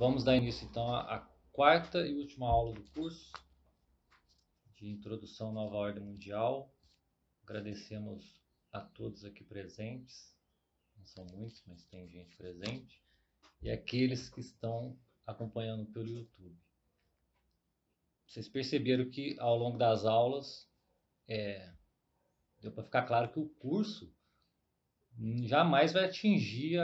Vamos dar início então à quarta e última aula do curso de Introdução à Nova Ordem Mundial. Agradecemos a todos aqui presentes, não são muitos, mas tem gente presente, e aqueles que estão acompanhando pelo YouTube. Vocês perceberam que ao longo das aulas deu para ficar claro que o curso jamais vai atingir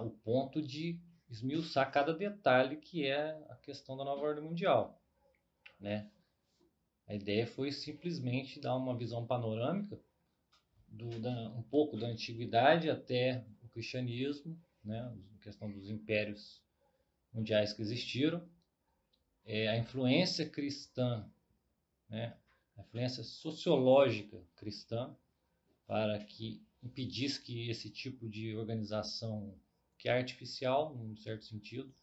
o ponto de esmiuçar cada detalhe que é a questão da nova ordem mundial, né? A ideia foi simplesmente dar uma visão panorâmica um pouco da antiguidade até o cristianismo, né? A questão dos impérios mundiais que existiram, a influência cristã, né? A influência sociológica cristã para que impedisse que esse tipo de organização, que é artificial, num certo sentido,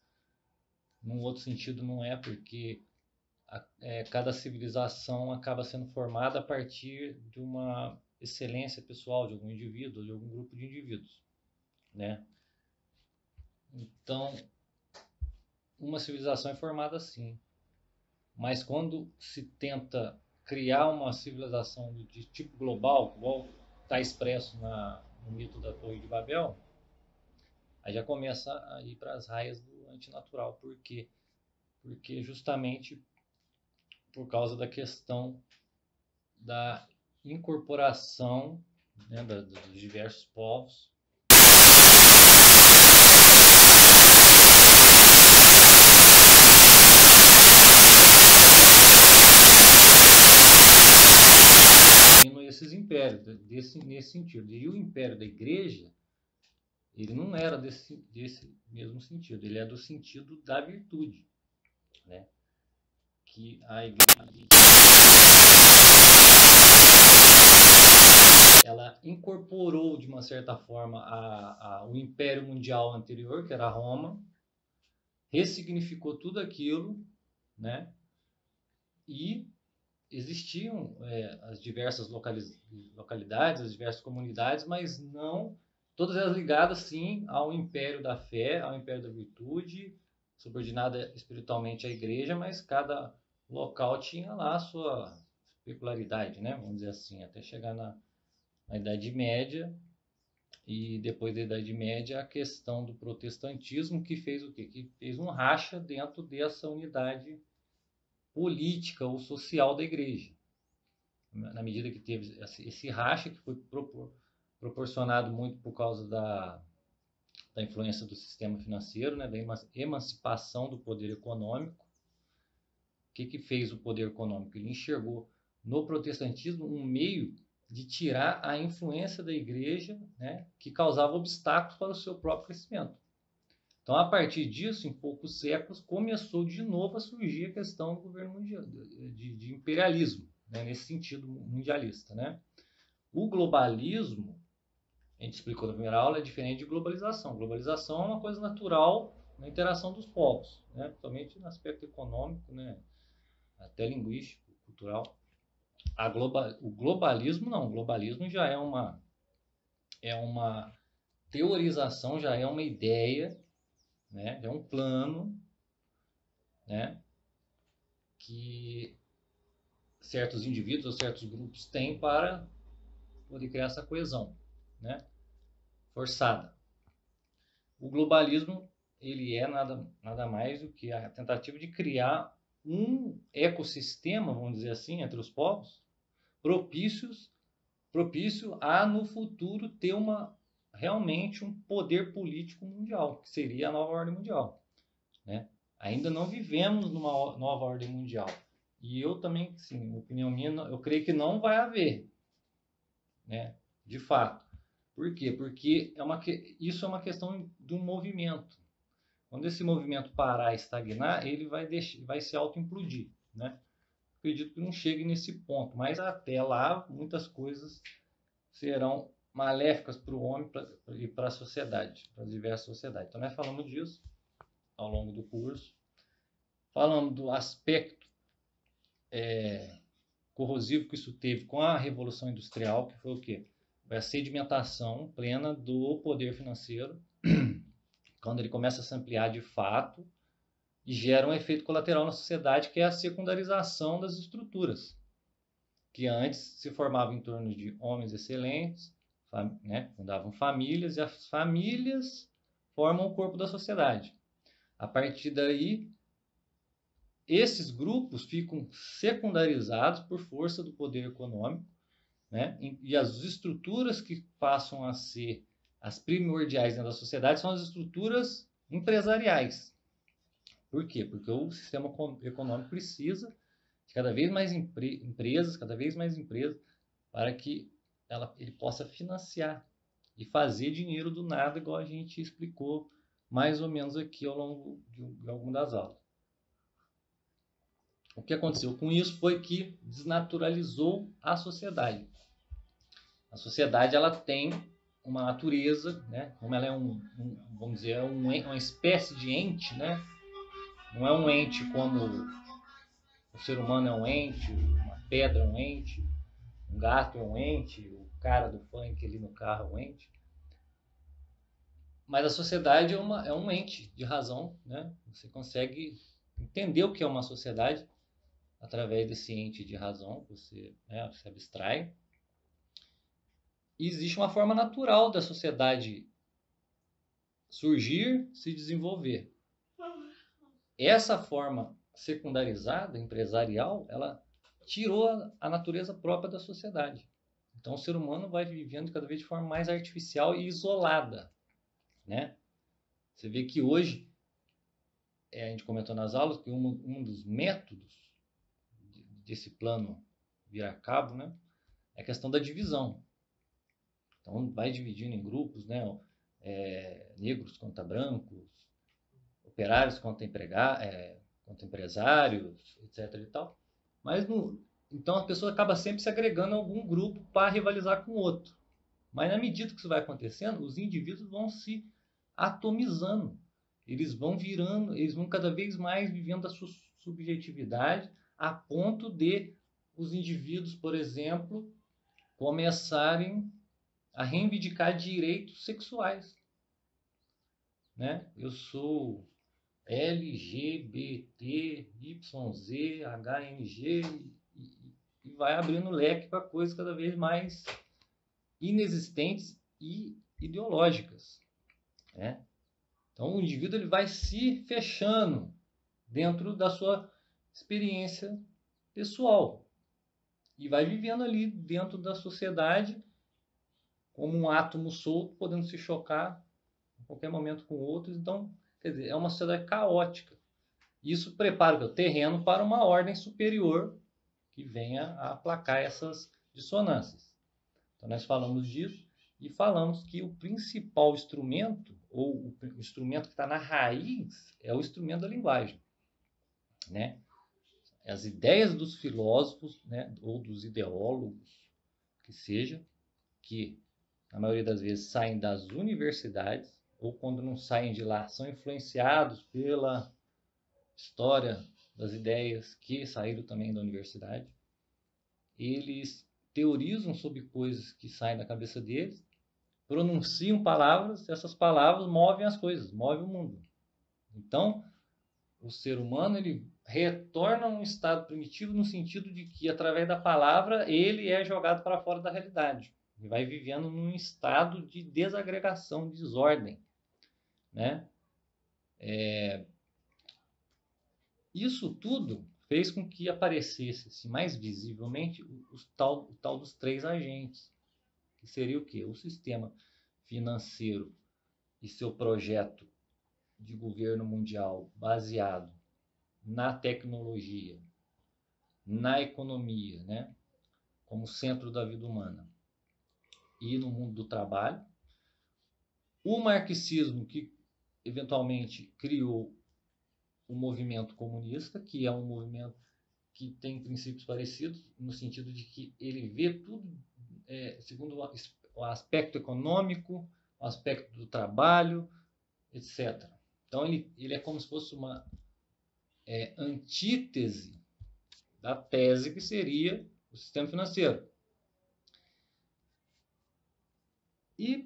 num outro sentido não é, porque cada civilização acaba sendo formada a partir de uma excelência pessoal de algum indivíduo, de algum grupo de indivíduos, né? Então, uma civilização é formada assim, mas quando se tenta criar uma civilização de tipo global, igual está expresso no mito da Torre de Babel, aí já começa a ir para as raias do antinatural. Por quê? Porque justamente por causa da questão da incorporação, né, dos diversos povos. Esses impérios, nesse sentido. E o império da igreja, ele não era desse mesmo sentido, ele é do sentido da virtude, né? Que a igreja, ela incorporou de uma certa forma o império mundial anterior, que era Roma, ressignificou tudo aquilo, né? E existiam as diversas localidades, as diversas comunidades, mas não todas elas ligadas sim ao império da fé, ao império da virtude, subordinada espiritualmente à igreja, mas cada local tinha lá a sua peculiaridade, né? Vamos dizer assim, até chegar na Idade Média. E depois da Idade Média, a questão do protestantismo, que fez o quê? Que fez um racha dentro dessa unidade política ou social da igreja. Na medida que teve esse racha, que foi proporcionado muito por causa da influência do sistema financeiro, né, da emancipação do poder econômico. O que fez o poder econômico? Ele enxergou no protestantismo um meio de tirar a influência da igreja, né, que causava obstáculos para o seu próprio crescimento. Então, a partir disso, em poucos séculos, começou de novo a surgir a questão do governo mundial, de imperialismo, né, nesse sentido mundialista, né? O globalismo, a gente explicou na primeira aula, é diferente de globalização. Globalização é uma coisa natural na interação dos povos, né? Principalmente no aspecto econômico, né? Até linguístico, cultural. O globalismo não. O globalismo já é uma teorização, já é uma ideia, né? É um plano, né, que certos indivíduos ou certos grupos têm para poder criar essa coesão, né, forçada. O globalismo, ele é nada mais do que a tentativa de criar um ecossistema, vamos dizer assim, entre os povos, propício a no futuro ter realmente um poder político mundial, que seria a nova ordem mundial, né? Ainda não vivemos numa nova ordem mundial. E eu também, sim, opinião minha, eu creio que não vai haver, né? De fato. Por quê? Porque isso é uma questão de um movimento. Quando esse movimento parar e estagnar, ele vai se auto-implodir, né? Acredito que não chegue nesse ponto, mas até lá muitas coisas serão maléficas para o homem e para a sociedade, para as diversas sociedades. Então nós falamos disso ao longo do curso. Falamos do aspecto corrosivo que isso teve com a Revolução Industrial, que foi o quê? Foi a sedimentação plena do poder financeiro, quando ele começa a se ampliar de fato e gera um efeito colateral na sociedade, que é a secundarização das estruturas, que antes se formava em torno de homens excelentes, né, fundavam famílias, e as famílias formam o corpo da sociedade. A partir daí, esses grupos ficam secundarizados por força do poder econômico, né, e as estruturas que passam a ser as primordiais dentro da sociedade são as estruturas empresariais. Por quê? Porque o sistema econômico precisa de cada vez mais empresas, para que ele possa financiar e fazer dinheiro do nada, igual a gente explicou mais ou menos aqui ao longo de algumas das aulas. O que aconteceu com isso foi que desnaturalizou a sociedade. A sociedade ela tem uma natureza, né? Como ela é vamos dizer, uma espécie de ente, né? Não é um ente como o ser humano é um ente, uma pedra é um ente, um gato é um ente, o cara do funk ali no carro é um ente. Mas a sociedade é um ente de razão, né? Você consegue entender o que é uma sociedade através desse ente de razão, você se abstrai. E existe uma forma natural da sociedade surgir, se desenvolver. Essa forma secundarizada, empresarial, ela tirou a natureza própria da sociedade. Então o ser humano vai vivendo cada vez de forma mais artificial e isolada, né? Você vê que hoje, a gente comentou nas aulas, que um dos métodos desse plano vir a cabo, né, é a questão da divisão. Então vai dividindo em grupos, né? Negros contra brancos, operários contra empresários, etc. e tal. Mas então a pessoa acaba sempre se agregando a algum grupo para rivalizar com o outro. Mas na medida que isso vai acontecendo, os indivíduos vão se atomizando. Eles vão cada vez mais vivendo a sua subjetividade, a ponto de os indivíduos, por exemplo, começarem a reivindicar direitos sexuais, né? Eu sou LGBT, YZ, HNG e vai abrindo leque para coisas cada vez mais inexistentes e ideológicas, né? Então o indivíduo ele vai se fechando dentro da sua experiência pessoal e vai vivendo ali dentro da sociedade como um átomo solto, podendo se chocar em qualquer momento com outros. Então, quer dizer, é uma sociedade caótica. Isso prepara o terreno para uma ordem superior que venha a aplacar essas dissonâncias. Então, nós falamos disso e falamos que o principal instrumento, ou o instrumento que está na raiz, é o instrumento da linguagem, né? As ideias dos filósofos, né, ou dos ideólogos, que seja, que na maioria das vezes saem das universidades, ou quando não saem de lá, são influenciados pela história das ideias que saíram também da universidade. Eles teorizam sobre coisas que saem da cabeça deles, pronunciam palavras, essas palavras movem as coisas, movem o mundo. Então, o ser humano ele retorna a um estado primitivo no sentido de que, através da palavra, ele é jogado para fora da realidade. Ele vai vivendo num estado de desagregação, de desordem, né? Isso tudo fez com que aparecesse mais visivelmente o tal dos três agentes, que seria o quê? O sistema financeiro e seu projeto de governo mundial baseado na tecnologia, na economia, né, como centro da vida humana, e no mundo do trabalho. O marxismo, que eventualmente criou o movimento comunista, que é um movimento que tem princípios parecidos, no sentido de que ele vê tudo segundo o aspecto econômico, o aspecto do trabalho, etc. Então ele é como se fosse uma antítese da tese que seria o sistema financeiro. E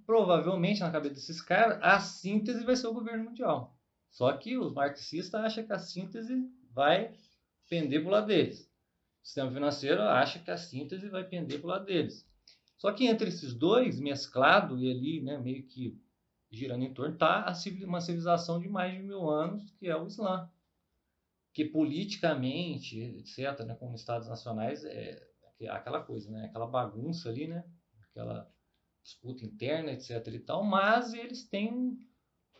provavelmente, na cabeça desses caras, a síntese vai ser o governo mundial. Só que os marxistas acham que a síntese vai pender para o lado deles. O sistema financeiro acha que a síntese vai pender para o lado deles. Só que entre esses dois, mesclado e ali, né, meio que girando em torno, está uma civilização de mais de 1000 anos, que é o Islã. Que politicamente, etc., né, como estados nacionais, é aquela coisa, né, aquela bagunça ali, né, aquela disputa interna, etc. e tal, mas eles têm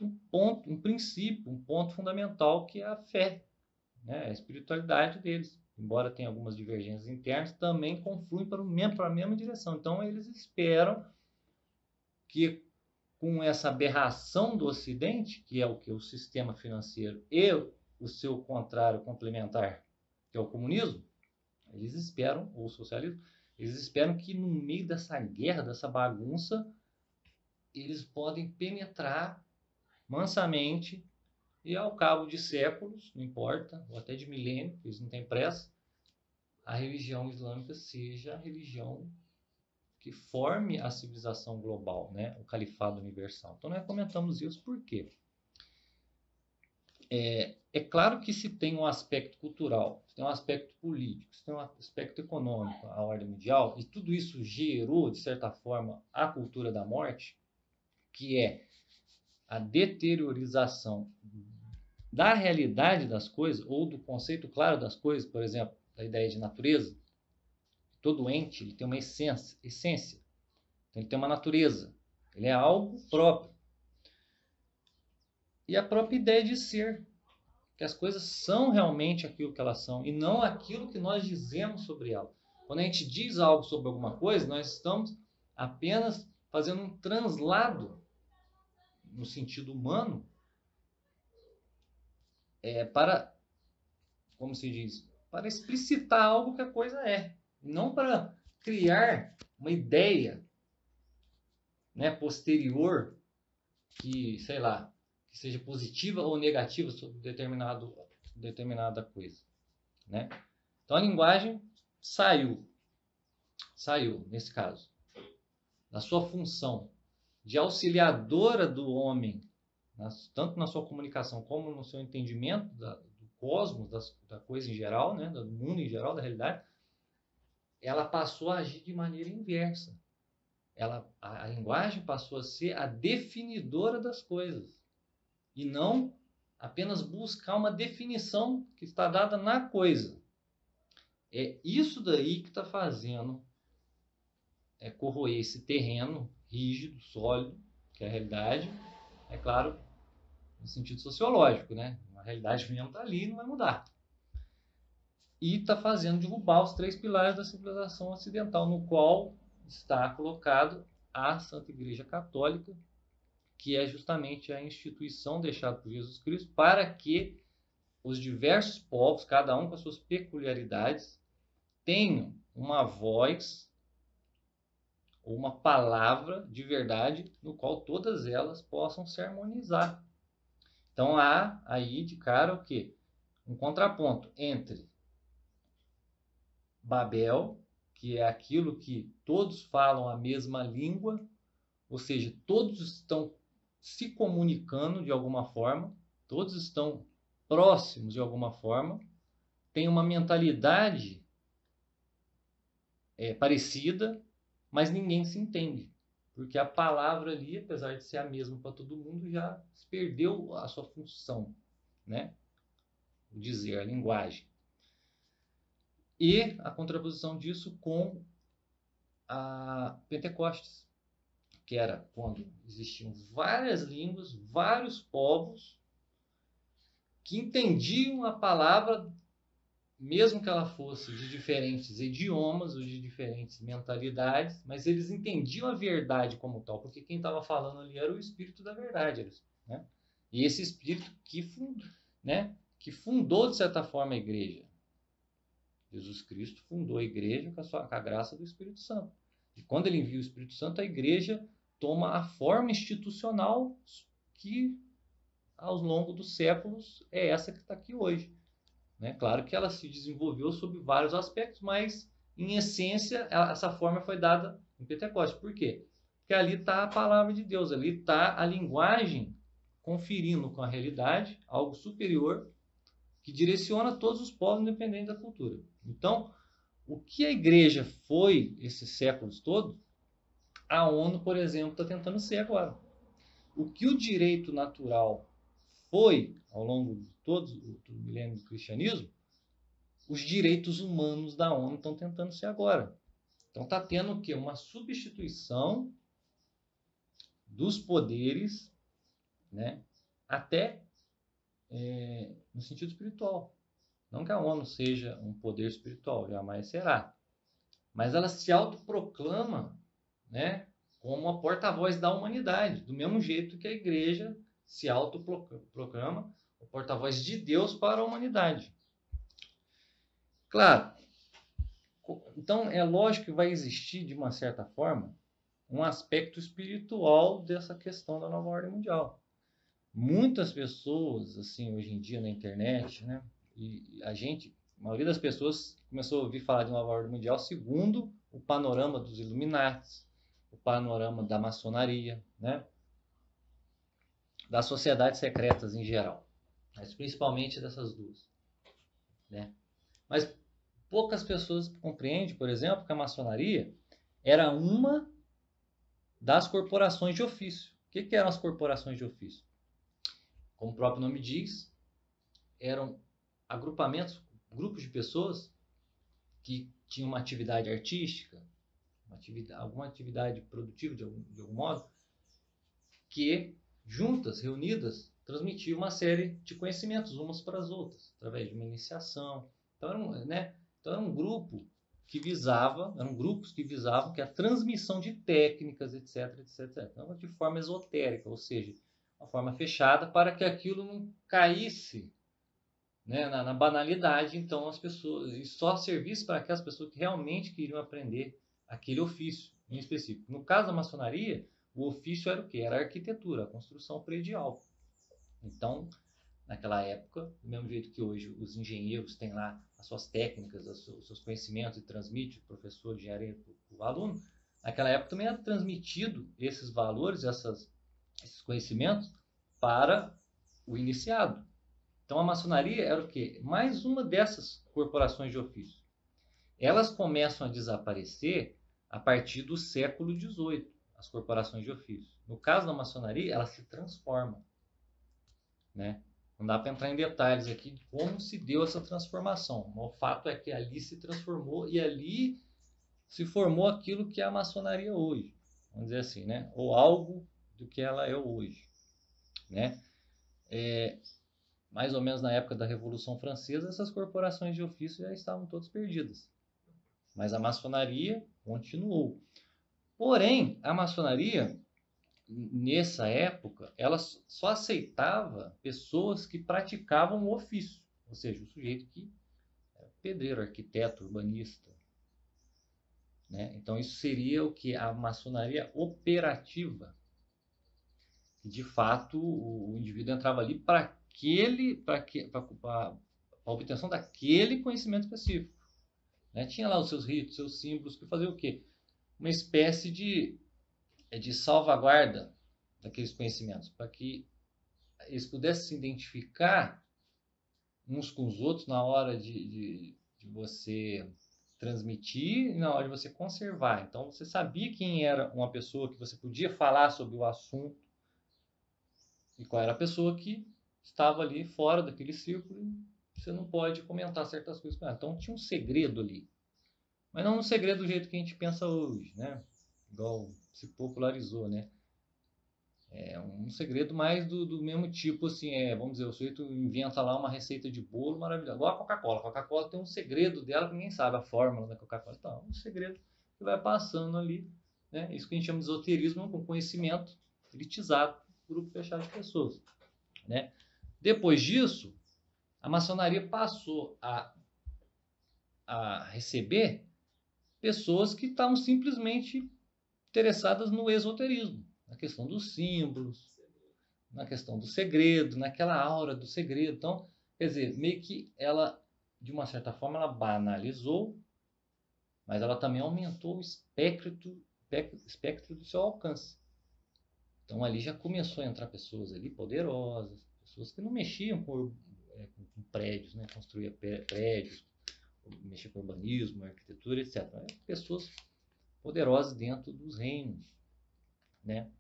um ponto, um princípio, um ponto fundamental que é a fé, né, a espiritualidade deles. Embora tenha algumas divergências internas, também confluem para a mesma direção. Então eles esperam que com essa aberração do Ocidente, que é o que? O sistema financeiro e o seu contrário complementar, que é o comunismo, eles esperam, ou o socialismo, eles esperam que no meio dessa guerra, dessa bagunça, eles podem penetrar mansamente e ao cabo de séculos, não importa, ou até de milênio, eles não têm pressa, a religião islâmica seja a religião que forme a civilização global, né? O califado universal. Então nós comentamos isso por quê? É claro que se tem um aspecto cultural, se tem um aspecto político, se tem um aspecto econômico, a ordem mundial, e tudo isso gerou, de certa forma, a cultura da morte, que é a deteriorização da realidade das coisas, ou do conceito claro das coisas, por exemplo, da ideia de natureza. Todo ente ele tem uma essência, então ele tem uma natureza, ele é algo próprio. E a própria ideia de ser, que as coisas são realmente aquilo que elas são e não aquilo que nós dizemos sobre elas. Quando a gente diz algo sobre alguma coisa, nós estamos apenas fazendo um translado no sentido humano para, como se diz, para explicitar algo que a coisa é, não para criar uma ideia, né, posterior que, sei lá, que seja positiva ou negativa sobre determinada coisa, né? Então a linguagem saiu nesse caso da sua função de auxiliadora do homem, tanto na sua comunicação como no seu entendimento do cosmos, da coisa em geral, né, do mundo em geral, da realidade. Ela passou a agir de maneira inversa. A linguagem passou a ser a definidora das coisas e não apenas buscar uma definição que está dada na coisa. É isso daí que está fazendo corroer esse terreno rígido, sólido, que é a realidade, é claro, no sentido sociológico, né? A realidade mesmo está ali e não vai mudar. E está fazendo derrubar os 3 pilares da civilização ocidental, no qual está colocado a Santa Igreja Católica, que é justamente a instituição deixada por Jesus Cristo para que os diversos povos, cada um com as suas peculiaridades, tenham uma voz ou uma palavra de verdade no qual todas elas possam se harmonizar. Então há aí de cara o quê? Um contraponto entre Babel, que é aquilo que todos falam a mesma língua, ou seja, todos estão se comunicando de alguma forma, todos estão próximos de alguma forma, tem uma mentalidade parecida, mas ninguém se entende. Porque a palavra ali, apesar de ser a mesma para todo mundo, já perdeu a sua função, né? O dizer, a linguagem. E a contraposição disso com a Pentecostes, que era quando existiam várias línguas, vários povos que entendiam a palavra, mesmo que ela fosse de diferentes idiomas ou de diferentes mentalidades, mas eles entendiam a verdade como tal, porque quem estava falando ali era o Espírito da verdade, né? E esse Espírito que fundou, de certa forma, a igreja. Jesus Cristo fundou a igreja com a graça do Espírito Santo. E quando ele envia o Espírito Santo, a igreja toma a forma institucional que, ao longo dos séculos, é essa que está aqui hoje. Né? Claro que ela se desenvolveu sob vários aspectos, mas, em essência, essa forma foi dada em Pentecostes. Por quê? Porque ali está a palavra de Deus, ali está a linguagem conferindo com a realidade algo superior que direciona todos os povos, independente da cultura. Então, o que a igreja foi esses séculos todos, a ONU, por exemplo, está tentando ser agora. O que o direito natural foi, ao longo de todos o milênio do cristianismo, os direitos humanos da ONU estão tentando ser agora. Então está tendo o quê? Uma substituição dos poderes, né? Até no sentido espiritual. Não que a ONU seja um poder espiritual, jamais será. Mas ela se autoproclama, né, como a porta-voz da humanidade, do mesmo jeito que a igreja se autoproclama o porta-voz de Deus para a humanidade. Claro, então é lógico que vai existir, de uma certa forma, um aspecto espiritual dessa questão da nova ordem mundial. Muitas pessoas, assim, hoje em dia na internet, né, e a maioria das pessoas começou a ouvir falar de nova ordem mundial segundo o panorama dos Illuminati, o panorama da maçonaria, né, das sociedades secretas em geral, mas principalmente dessas duas, né? Mas poucas pessoas compreendem, por exemplo, que a maçonaria era uma das corporações de ofício. O que eram as corporações de ofício? Como o próprio nome diz, eram agrupamentos, grupos de pessoas que tinham uma atividade artística, alguma atividade produtiva de algum modo, que juntas, reunidas, transmitiam uma série de conhecimentos umas para as outras, através de uma iniciação. Então era um grupo que eram grupos que visavam que a transmissão de técnicas, etc, etc, etc. Não de forma esotérica, ou seja, uma forma fechada para que aquilo não caísse, né, na banalidade. Então as pessoas, e só servisse para aquelas pessoas que realmente queriam aprender aquele ofício em específico. No caso da maçonaria, o ofício era o quê? Era a arquitetura, a construção predial. Então, naquela época, do mesmo jeito que hoje os engenheiros têm lá as suas técnicas, os seus conhecimentos e transmite o professor de engenharia para o aluno, naquela época também era transmitido esses valores, esses conhecimentos para o iniciado. Então a maçonaria era o quê? Mais uma dessas corporações de ofício. Elas começam a desaparecer a partir do século XVIII, as corporações de ofício. No caso da maçonaria, ela se transforma, né? Não dá para entrar em detalhes aqui de como se deu essa transformação. O fato é que ali se transformou e ali se formou aquilo que é a maçonaria hoje. Vamos dizer assim, né? Ou algo do que ela é hoje, né? Mais ou menos na época da Revolução Francesa, essas corporações de ofício já estavam todas perdidas. Mas a maçonaria continuou. Porém, a maçonaria, nessa época, ela só aceitava pessoas que praticavam o ofício, ou seja, o sujeito que era pedreiro, arquiteto, urbanista, né? Então isso seria o que? A maçonaria operativa. De fato, o indivíduo entrava ali para a obtenção daquele conhecimento específico, né? Tinha lá os seus ritos, seus símbolos, que faziam o quê? Uma espécie de salvaguarda daqueles conhecimentos, para que eles pudessem se identificar uns com os outros na hora de você transmitir e na hora de você conservar. Então você sabia quem era uma pessoa que você podia falar sobre o assunto e qual era a pessoa que estava ali fora daquele círculo e você não pode comentar certas coisas com ela. Então tinha um segredo ali. Mas não um segredo do jeito que a gente pensa hoje, né? Igual se popularizou, né? É um segredo mais do mesmo tipo, assim, vamos dizer, o sujeito inventa lá uma receita de bolo maravilhosa, igual a Coca-Cola. A Coca-Cola tem um segredo dela que ninguém sabe, a fórmula da Coca-Cola. Então, um segredo que vai passando ali, né? Isso que a gente chama de esoterismo, com conhecimento elitizado, grupo fechado de pessoas, né? Depois disso, a maçonaria passou a receber pessoas que estavam simplesmente interessadas no esoterismo, na questão dos símbolos, na questão do segredo, naquela aura do segredo. Então, quer dizer, meio que ela, de uma certa forma, ela banalizou, mas ela também aumentou o espectro espectro do seu alcance. Então ali já começou a entrar pessoas ali poderosas, pessoas que não mexiam com prédios, né? Construía prédios, mexia com urbanismo, arquitetura, etc. Pessoas poderosas dentro dos reinos, né?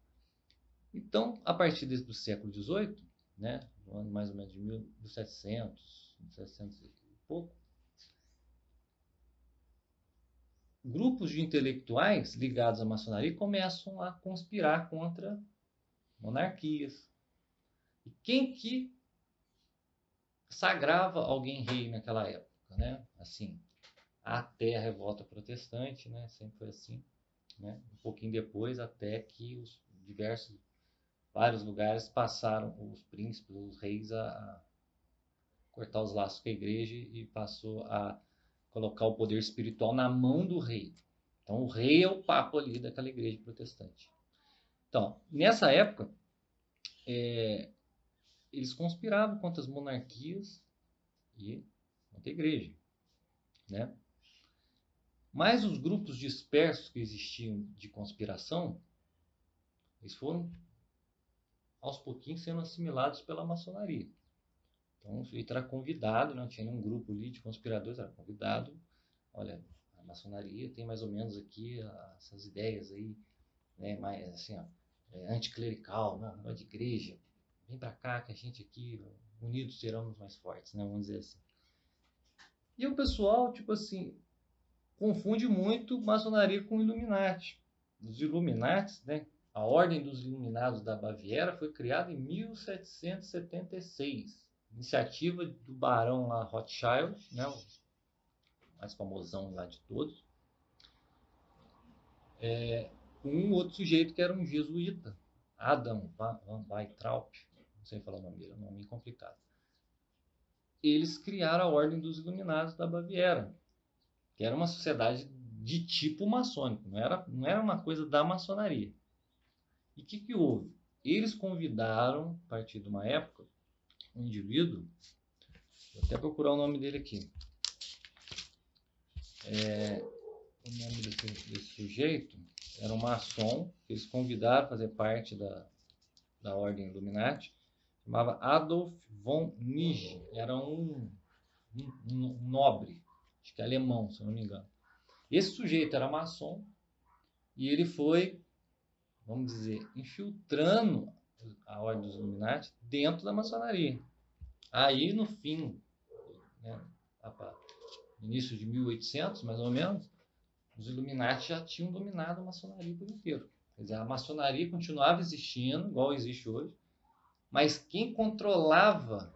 Então, a partir do século XVIII, né, no ano mais ou menos de 1700, 1700 e pouco, grupos de intelectuais ligados à maçonaria começam a conspirar contra monarquias. E quem que sagrava alguém rei naquela época, né? Assim, até a revolta protestante, né? Sempre foi assim, né? Um pouquinho depois, até que vários lugares passaram os príncipes, os reis a cortar os laços com a igreja e passou a colocar o poder espiritual na mão do rei. Então o rei é o papa ali daquela igreja protestante. Então, nessa época, eles conspiravam contra as monarquias e contra a igreja, né? Mas os grupos dispersos que existiam de conspiração, eles foram aos pouquinhos sendo assimilados pela maçonaria. Então, o sujeito era convidado, não tinha nenhum grupo ali de conspiradores, era convidado. Olha, a maçonaria tem mais ou menos aqui essas ideias aí, né, mais assim, ó, anticlerical, não de igreja. Vem pra cá que a gente aqui, unidos seremos mais fortes, né, vamos dizer assim. E o pessoal, tipo assim, confunde muito maçonaria com Illuminati. Os Illuminati, né, a Ordem dos Iluminados da Baviera foi criada em 1776. Iniciativa do barão lá, Rothschild, né, o mais famosão lá de todos. Com um outro sujeito que era um jesuíta, Adam van Weintraub, não sei falar o nome dele, é um nome complicado. Eles criaram a Ordem dos Iluminados da Baviera, que era uma sociedade de tipo maçônico, não era uma coisa da maçonaria. E o que houve? Eles convidaram, a partir de uma época, um indivíduo, vou até procurar o nome dele aqui. O nome desse sujeito era um maçom, que eles convidaram a fazer parte da Ordem Illuminati, chamava Adolf von Nigel, era um nobre, acho que é alemão, se eu não me engano. Esse sujeito era maçom e ele foi, vamos dizer, infiltrando a Ordem dos Illuminati dentro da maçonaria. Aí, no fim, né, início de 1800, mais ou menos, os Illuminati já tinham dominado a maçonaria por inteiro. Quer dizer, a maçonaria continuava existindo, igual existe hoje, mas quem controlava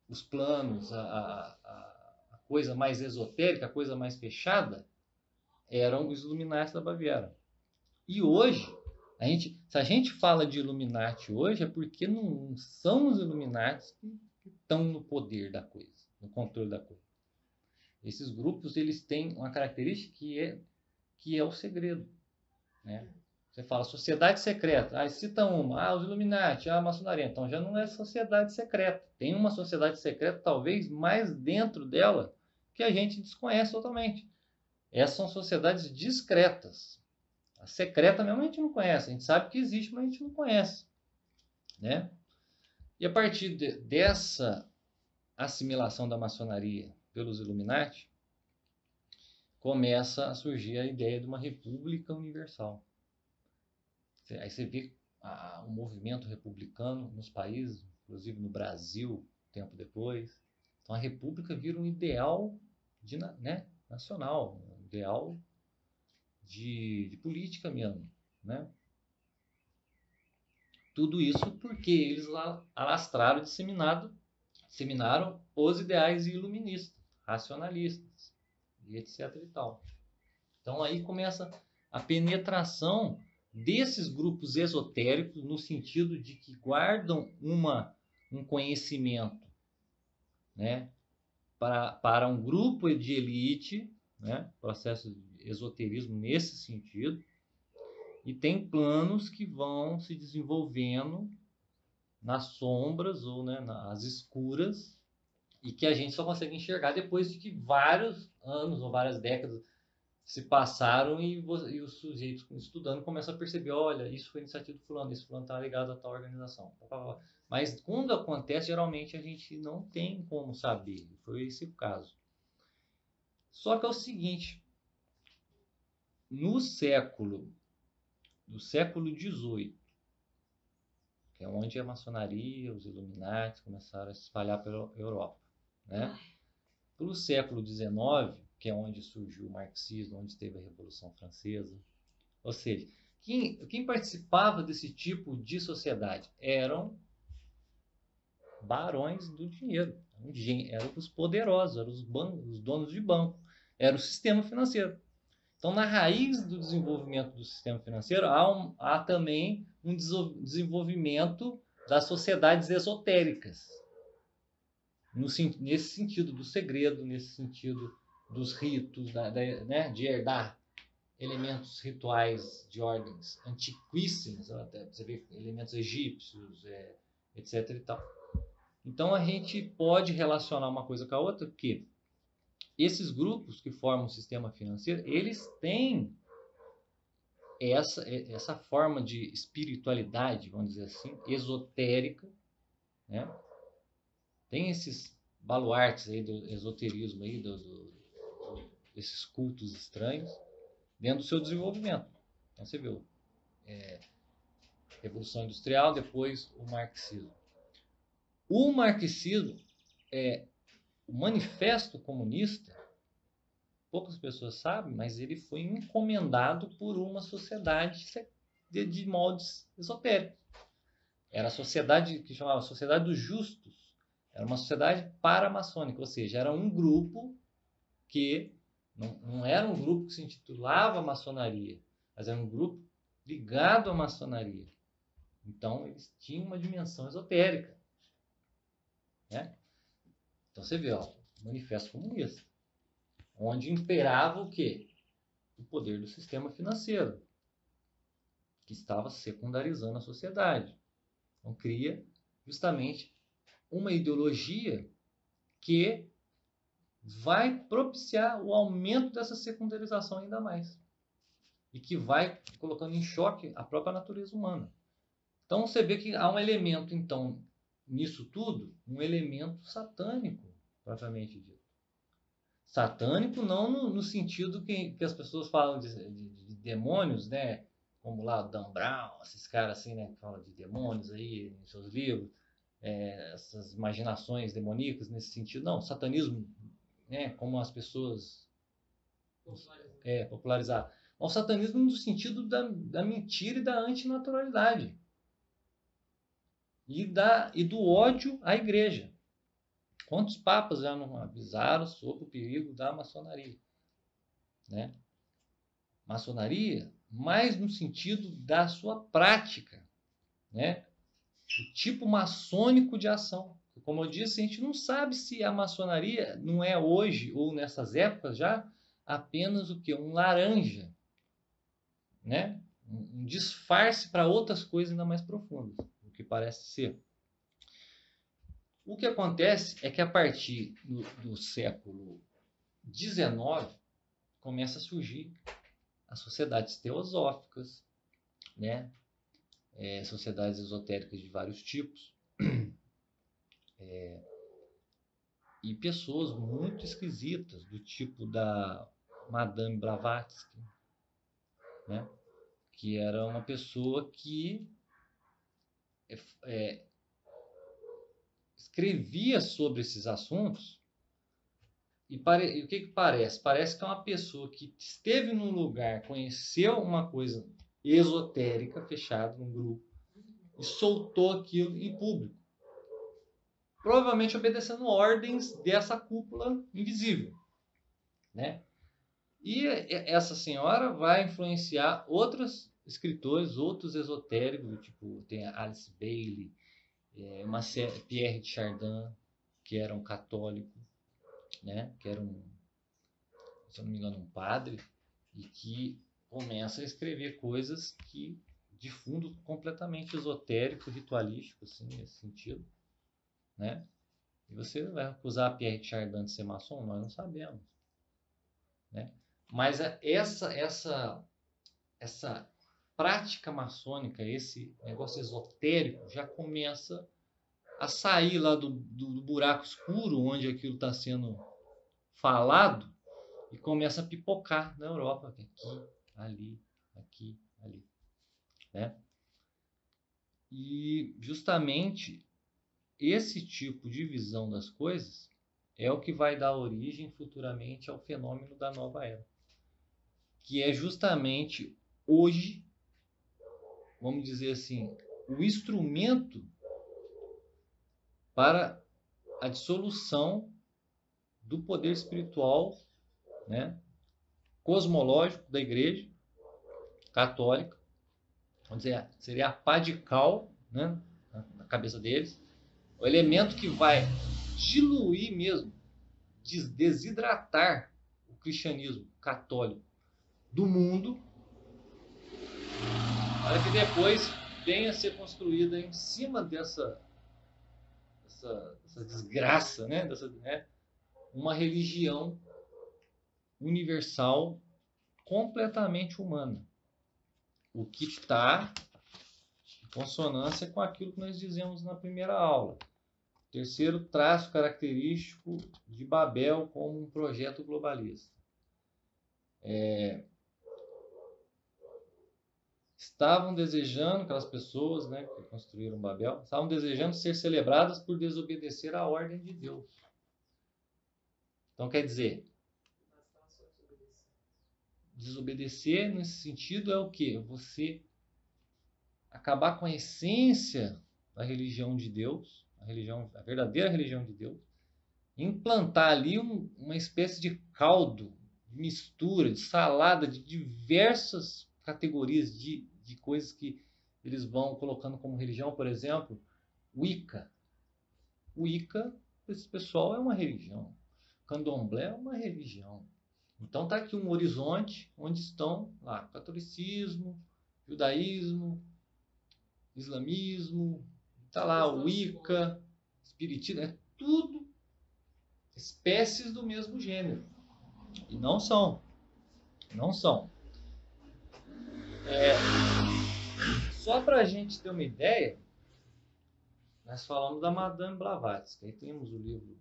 os planos, a coisa mais esotérica, a coisa mais fechada, eram os Illuminati da Baviera. E hoje, se a gente fala de Illuminati hoje, é porque não são os Illuminati que estão no poder da coisa, no controle da coisa. Esses grupos, eles têm uma característica que é o segredo, né? Você fala sociedade secreta, aí cita uma, os Illuminati, a maçonaria, então já não é sociedade secreta. Tem uma sociedade secreta, talvez mais dentro dela, que a gente desconhece totalmente. Essas são sociedades discretas. A secreta mesmo a gente não conhece, a gente sabe que existe, mas a gente não conhece, né? E a partir dessa assimilação da maçonaria pelos Illuminati, começa a surgir a ideia de uma república universal. Aí você vê o movimento republicano nos países, inclusive no Brasil, tempo depois. Então a república vira um ideal nacional, um ideal de política mesmo, né? Tudo isso porque eles alastraram, disseminaram os ideais iluministas, racionalistas, e etc e tal. Então aí começa a penetração desses grupos esotéricos no sentido de que guardam um conhecimento, né, para um grupo de elite, né, processo de esoterismo nesse sentido, e tem planos que vão se desenvolvendo nas sombras ou, né, nas escuras, e que a gente só consegue enxergar depois de que vários anos ou várias décadas se passaram e os sujeitos estudando começam a perceber, olha, isso foi iniciativa do fulano, esse fulano está ligado a tal organização. Mas quando acontece, geralmente a gente não tem como saber. Foi esse o caso. Só que é o seguinte, no do século XVIII, que é onde a maçonaria, os Illuminati começaram a se espalhar pela Europa, né? Pelo século XIX, que é onde surgiu o marxismo, onde teve a Revolução Francesa, ou seja, quem participava desse tipo de sociedade eram barões do dinheiro, eram os poderosos, eram os donos de banco, era o sistema financeiro. Então, na raiz do desenvolvimento do sistema financeiro, há também um desenvolvimento das sociedades esotéricas, nesse sentido do segredo, nesse sentido dos ritos, né, de herdar elementos rituais de ordens antiquíssimas, até você vê elementos egípcios, etc. e tal. Então a gente pode relacionar uma coisa com a outra, porque esses grupos que formam o sistema financeiro, eles têm essa forma de espiritualidade, vamos dizer assim, esotérica, né? Tem esses baluartes aí do esoterismo aí, desses cultos estranhos, dentro do seu desenvolvimento. Então você viu, Revolução Industrial, depois o marxismo. O marxismo, o Manifesto Comunista, poucas pessoas sabem, mas ele foi encomendado por uma sociedade de moldes esotéricos. Era a sociedade que chamava Sociedade dos Justos. Era uma sociedade paramaçônica, ou seja, era um grupo que não era um grupo que se intitulava maçonaria, mas era um grupo ligado à maçonaria. Então, eles tinham uma dimensão esotérica, né? Então, você vê, ó, o Manifesto Comunista, onde imperava o quê? O poder do sistema financeiro, que estava secundarizando a sociedade. Então, cria justamente uma ideologia que vai propiciar o aumento dessa secundarização ainda mais. E que vai colocando em choque a própria natureza humana. Então você vê que há um elemento, então, nisso tudo, um elemento satânico, propriamente dito. Satânico não no sentido que as pessoas falam de demônios, né? Como lá o Dan Brown, esses caras assim, né? Que falam de demônios aí em seus livros, essas imaginações demoníacas nesse sentido. Não, satanismo, né? Como as pessoas popularizar. O satanismo no sentido da mentira e da antinaturalidade. E do ódio à igreja. Quantos papas já não avisaram sobre o perigo da maçonaria? Né? Maçonaria, mais no sentido da sua prática, né? O tipo maçônico de ação. Como eu disse, a gente não sabe se a maçonaria não é hoje ou nessas épocas já apenas o que? Um laranja, né? Um disfarce para outras coisas ainda mais profundas, o que parece ser. O que acontece é que a partir do século XIX começa a surgir as sociedades teosóficas, né? Sociedades esotéricas de vários tipos, e pessoas muito esquisitas, do tipo da Madame Blavatsky, né? Que era uma pessoa que escrevia sobre esses assuntos. E o que parece? Parece que é uma pessoa que esteve num lugar, conheceu uma coisa esotérica, fechada num grupo, e soltou aquilo em público. Provavelmente obedecendo ordens dessa cúpula invisível, né? E essa senhora vai influenciar outros escritores, outros esotéricos, do tipo, tem a Alice Bailey, Pierre de Chardin, que era um católico, né? Que era se eu não me engano, um padre, e que começa a escrever coisas que de fundo completamente esotérico, ritualístico, assim, nesse sentido, né? E você vai acusar a Pierre de Chardin de ser maçom? Nós não sabemos, né? Mas essa prática maçônica, esse negócio esotérico, já começa a sair lá do buraco escuro onde aquilo está sendo falado e começa a pipocar na Europa, aqui, ali, aqui, ali, né? E justamente esse tipo de visão das coisas é o que vai dar origem futuramente ao fenômeno da nova era, que é justamente hoje, vamos dizer assim, o instrumento para a dissolução do poder espiritual, né, cosmológico da Igreja Católica, vamos dizer, seria a pá de cal, né, na cabeça deles, o elemento que vai diluir mesmo, desidratar o cristianismo católico do mundo, para que depois venha a ser construída em cima dessa desgraça, né, uma religião universal completamente humana, o que está em consonância com aquilo que nós dizemos na primeira aula. Terceiro traço característico de Babel como um projeto globalista. Estavam desejando, aquelas pessoas, né, que construíram Babel, estavam desejando ser celebradas por desobedecer à ordem de Deus. Então, quer dizer, desobedecer nesse sentido é o quê? Você acabar com a essência da religião de Deus, a verdadeira religião de Deus, implantar ali uma espécie de caldo, de mistura, de salada, de diversas categorias de coisas que eles vão colocando como religião. Por exemplo, Wicca. Wicca, esse pessoal é uma religião. Candomblé é uma religião. Então está aqui um horizonte onde estão lá catolicismo, judaísmo, islamismo, está lá o Wicca, espiritismo, é tudo espécies do mesmo gênero. E não são. Não são. Só para a gente ter uma ideia, nós falamos da Madame Blavatsky. Aí temos o livro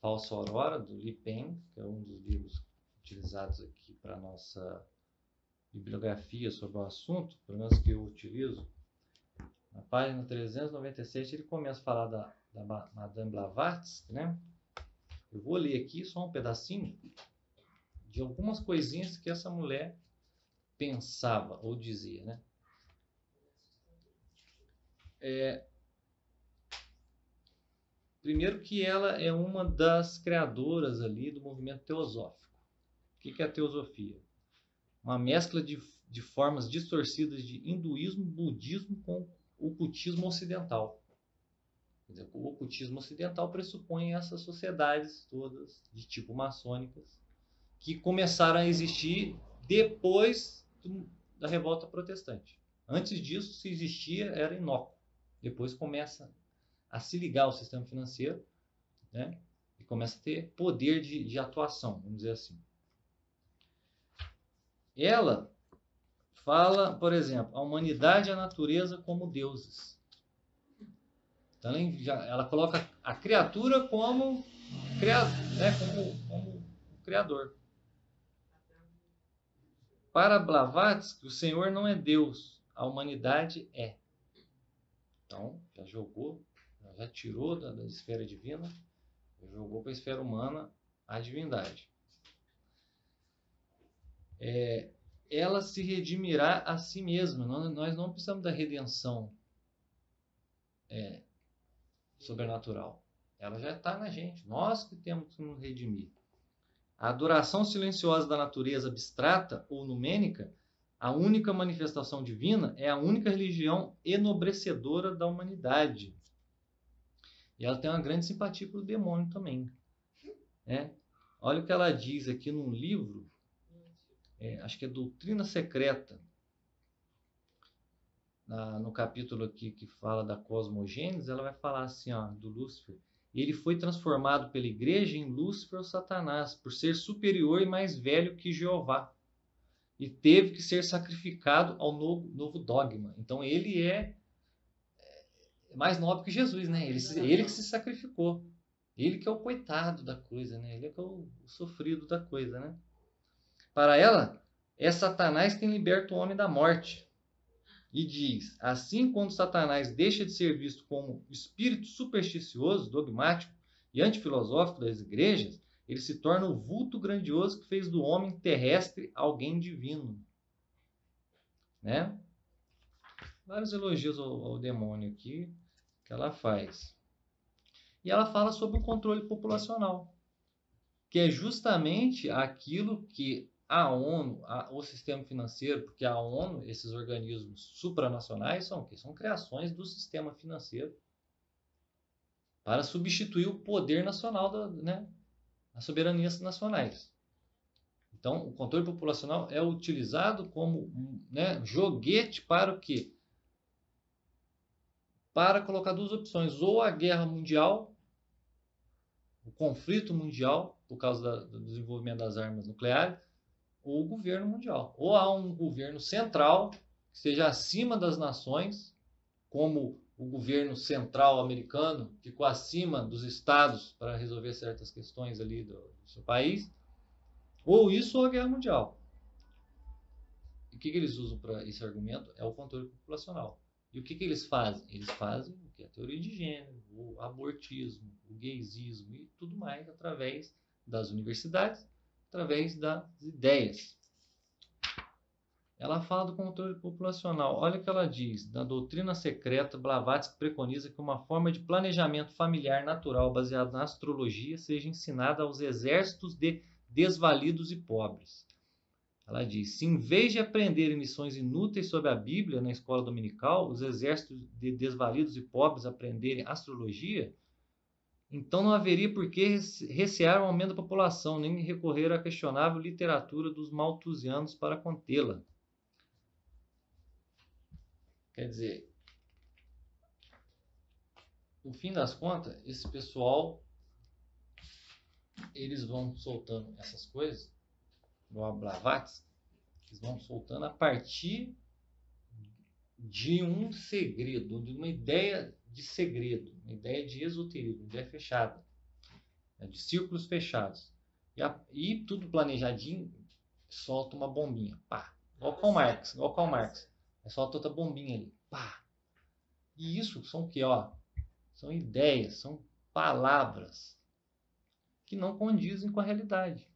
Falsa Aurora, do Li Pen, que é um dos livros utilizados aqui para a nossa bibliografia sobre o assunto, pelo menos que eu utilizo. Na página 397 ele começa a falar da Madame Blavatsky, né? Eu vou ler aqui só um pedacinho de algumas coisinhas que essa mulher pensava ou dizia, né? Primeiro que ela é uma das criadoras ali do movimento teosófico. O que é a teosofia? Uma mescla de formas distorcidas de hinduísmo, budismo com ocultismo ocidental. Quer dizer, o ocultismo ocidental pressupõe essas sociedades todas de tipo maçônicas que começaram a existir depois da revolta protestante. Antes disso, se existia, era inócuo. Depois começa a se ligar ao sistema financeiro, né? E começa a ter poder de atuação, vamos dizer assim. Ela fala, por exemplo, a humanidade e a natureza como deuses. Então, ela coloca a criatura como criador. Para Blavatsky, o Senhor não é Deus, a humanidade é. Então, já tirou da esfera divina, jogou para a esfera humana a divindade. Ela se redimirá a si mesma. Nós não precisamos da redenção sobrenatural. Ela já está na gente. Nós que temos que nos redimir. A adoração silenciosa da natureza abstrata ou numênica, a única manifestação divina, é a única religião enobrecedora da humanidade. E ela tem uma grande simpatia pelo demônio também. Olha o que ela diz aqui num livro, acho que é Doutrina Secreta, no capítulo aqui que fala da cosmogênese, ela vai falar assim, ó, do Lúcifer. ele foi transformado pela igreja em Lúcifer ou Satanás, por ser superior e mais velho que Jeová. E teve que ser sacrificado ao novo dogma. Então ele é mais nobre que Jesus, né? Ele que se sacrificou. Ele que é o coitado da coisa, né? Ele que é o sofrido da coisa, né? Para ela, é Satanás quem liberta o homem da morte. E diz, assim quando Satanás deixa de ser visto como espírito supersticioso, dogmático e antifilosófico das igrejas, ele se torna o vulto grandioso que fez do homem terrestre alguém divino. Né? Vários elogios ao demônio aqui que ela faz. E ela fala sobre o controle populacional, que é justamente aquilo que a ONU, o sistema financeiro, porque a ONU, esses organismos supranacionais, são o quê? São criações do sistema financeiro para substituir o poder nacional, né, as soberanias nacionais. Então, o controle populacional é utilizado como, né, joguete para o quê? Para colocar duas opções, ou a guerra mundial, o conflito mundial, por causa do desenvolvimento das armas nucleares, ou o governo mundial. Ou há um governo central que esteja acima das nações, como o governo central americano ficou acima dos estados para resolver certas questões ali do seu país, ou isso ou a guerra mundial. E o que eles usam para esse argumento? É o controle populacional. E o que eles fazem? Eles fazem o que? A teoria de gênero, o abortismo, o gaysismo e tudo mais através das universidades, através das ideias. Ela fala do controle populacional. Olha o que ela diz. Na doutrina secreta, Blavatsky preconiza que uma forma de planejamento familiar natural baseada na astrologia seja ensinada aos exércitos de desvalidos e pobres. Ela diz, se em vez de aprenderem lições inúteis sobre a Bíblia na escola dominical, os exércitos de desvalidos e pobres aprenderem astrologia, então não haveria por que recear o aumento da população, nem recorrer à questionável literatura dos malthusianos para contê-la. Quer dizer, no fim das contas, esse pessoal, eles vão soltando essas coisas, igual a Blavatsky, eles vão soltando a partir de um segredo, de uma ideia de segredo, uma ideia de esoterismo, uma ideia fechada, né, de círculos fechados. E tudo planejadinho, solta uma bombinha, pá, igual Karl Marx, solta outra bombinha ali, pá. E isso são o que, ó? São ideias, são palavras que não condizem com a realidade,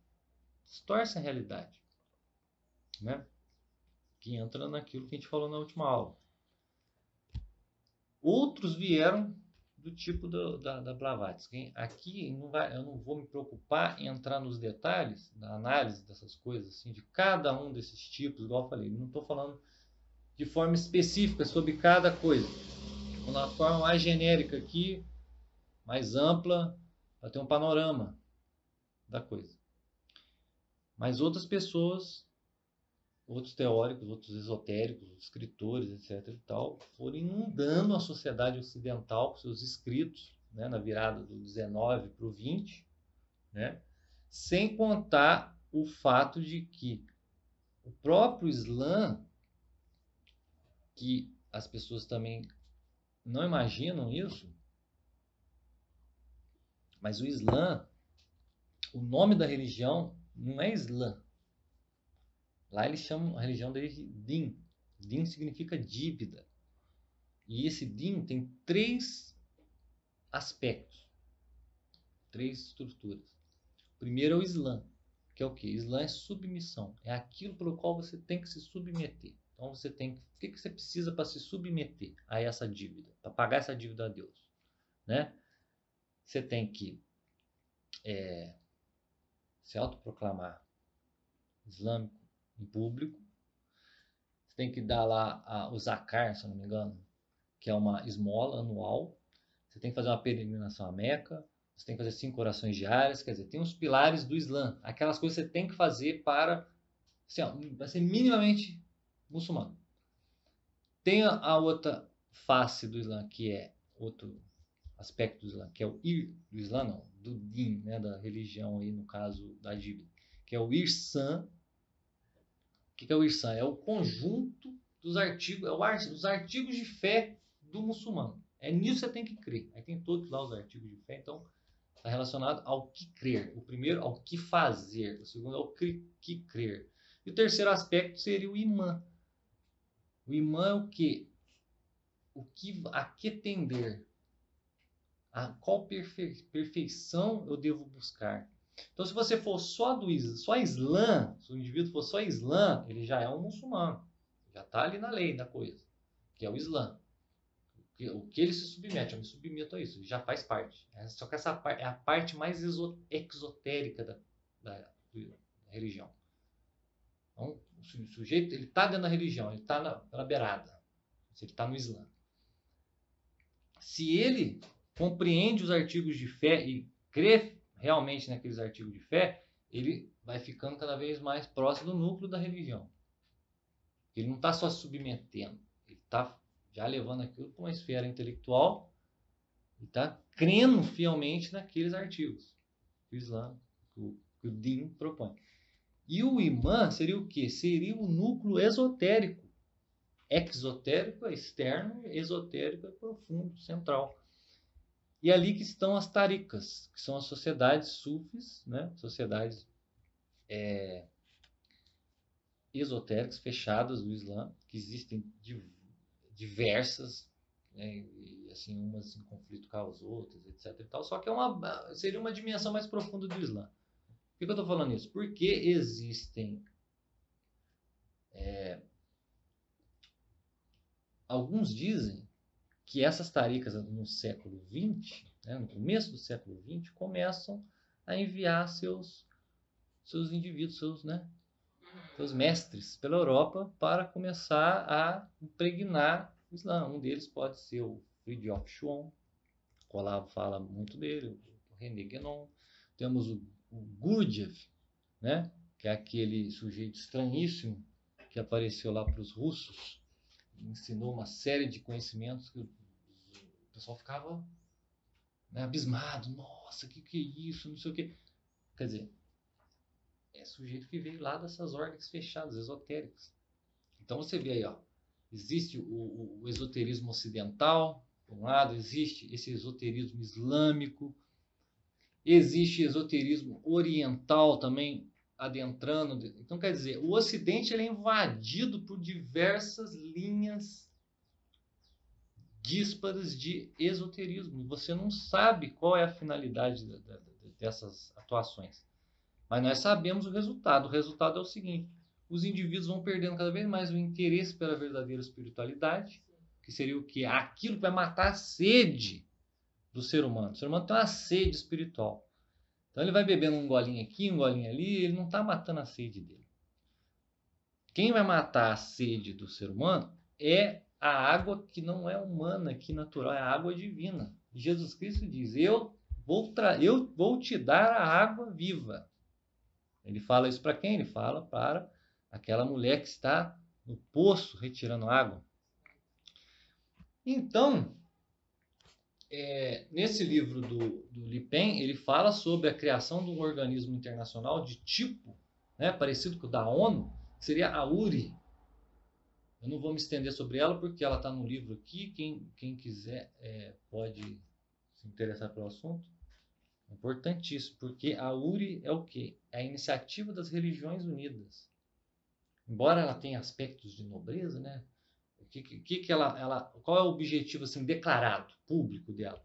distorcem a realidade, né? Que entra naquilo que a gente falou na última aula. Outros vieram do tipo da Blavatsky. Aqui eu não vou me preocupar em entrar nos detalhes da análise dessas coisas, assim, de cada um desses tipos, igual eu falei. Não estou falando de forma específica sobre cada coisa. Vou na forma mais genérica aqui, mais ampla, para ter um panorama da coisa. Mas outras pessoas, outros teóricos, outros esotéricos, outros escritores, etc. e tal, foram inundando a sociedade ocidental com seus escritos, né, na virada do 19 para o 20, né, sem contar o fato de que o próprio Islã, que as pessoas também não imaginam isso, mas o Islã, o nome da religião não é Islã. Lá eles chamam a religião deles de Din. Din significa dívida. E esse Din tem 3 aspectos, 3 estruturas. O primeiro é o Islã, que é o quê? Islã é submissão. É aquilo pelo qual você tem que se submeter. Então você tem que... O que você precisa para se submeter a essa dívida? Para pagar essa dívida a Deus, né? Você tem que se autoproclamar islâmico em público. Você tem que dar lá o zakat, se eu não me engano, que é uma esmola anual. Você tem que fazer uma peregrinação a Meca. Você tem que fazer 5 orações diárias. Quer dizer, tem os pilares do Islã. Aquelas coisas que você tem que fazer para ser minimamente muçulmano. Tem a outra face do Islã, que é outro aspecto do Islã, que é o do Islã não, do din, né, da religião aí no caso da dívida, que é o irsan. O que é o irsan? É o conjunto dos artigos, os artigos de fé do muçulmano. É nisso que você tem que crer. Aí tem todos lá os artigos de fé, então está relacionado ao que crer. O primeiro ao que fazer, o segundo ao que crer. E o terceiro aspecto seria o imã. O imã é o quê? A que tender? A qual perfeição eu devo buscar? Então, se você for só Islã, se o indivíduo for só Islã, ele já é um muçulmano. Já está ali na lei da coisa, que é o Islã. O que ele se submete, eu me submeto a isso, já faz parte. Só que essa é a parte mais exotérica da religião. Então, o sujeito ele está dentro da religião, ele está na beirada, ele está no Islã. Se ele compreende os artigos de fé e crê realmente naqueles artigos de fé, ele vai ficando cada vez mais próximo do núcleo da religião. Ele não está só se submetendo, ele está já levando aquilo para uma esfera intelectual e está crendo fielmente naqueles artigos que o Islã, que o Din propõe. E o imã seria o quê? Seria o núcleo esotérico. Exotérico é externo, esotérico é profundo, central. E ali que estão as tarikas, que são as sociedades sufis, né? Sociedades esotéricas, fechadas do Islã, que existem diversas, né? E, assim, umas em conflito com as outras, etc. E tal. Só que seria uma dimensão mais profunda do Islã. Por que eu estou falando isso? Porque existem alguns dizem que essas tarikas no século XX, né, no começo do século XX, começam a enviar seus indivíduos, seus mestres pela Europa para começar a impregnar o Islã. Um deles pode ser o Fridtjof Schwann, o Olavo fala muito dele, o René Guénon. Temos o Gurdjieff, né, que é aquele sujeito estranhíssimo que apareceu lá para os russos, ensinou uma série de conhecimentos que o pessoal ficava, né, abismado. Nossa, que é isso? Não sei o quê. Quer dizer, é sujeito que veio lá dessas ordens fechadas, esotéricas. Então você vê aí, ó, existe o esoterismo ocidental, por um lado, existe esse esoterismo islâmico, existe esoterismo oriental também adentrando. Então, quer dizer, o Ocidente ele é invadido por diversas linhas díspares de esoterismo. E você não sabe qual é a finalidade dessas atuações. Mas nós sabemos o resultado. O resultado é o seguinte: os indivíduos vão perdendo cada vez mais o interesse pela verdadeira espiritualidade, que seria o quê? Aquilo que vai matar a sede do ser humano. O ser humano tem uma sede espiritual. Então ele vai bebendo um golinho aqui, um golinho ali, ele não está matando a sede dele. Quem vai matar a sede do ser humano é a água que não é humana, que natural, é a água divina. Jesus Cristo diz: eu vou te dar a água viva. Ele fala isso para quem? Ele fala para aquela mulher que está no poço retirando água. Então, nesse livro do Lipen, ele fala sobre a criação de um organismo internacional de tipo, né, parecido com o da ONU, que seria a URI. Eu não vou me estender sobre ela porque ela está no livro aqui. Quem quiser pode se interessar pelo assunto. É importantíssimo, porque a URI é o quê? É a Iniciativa das Religiões Unidas. Embora ela tenha aspectos de nobreza, né? Qual é o objetivo assim, declarado, público dela?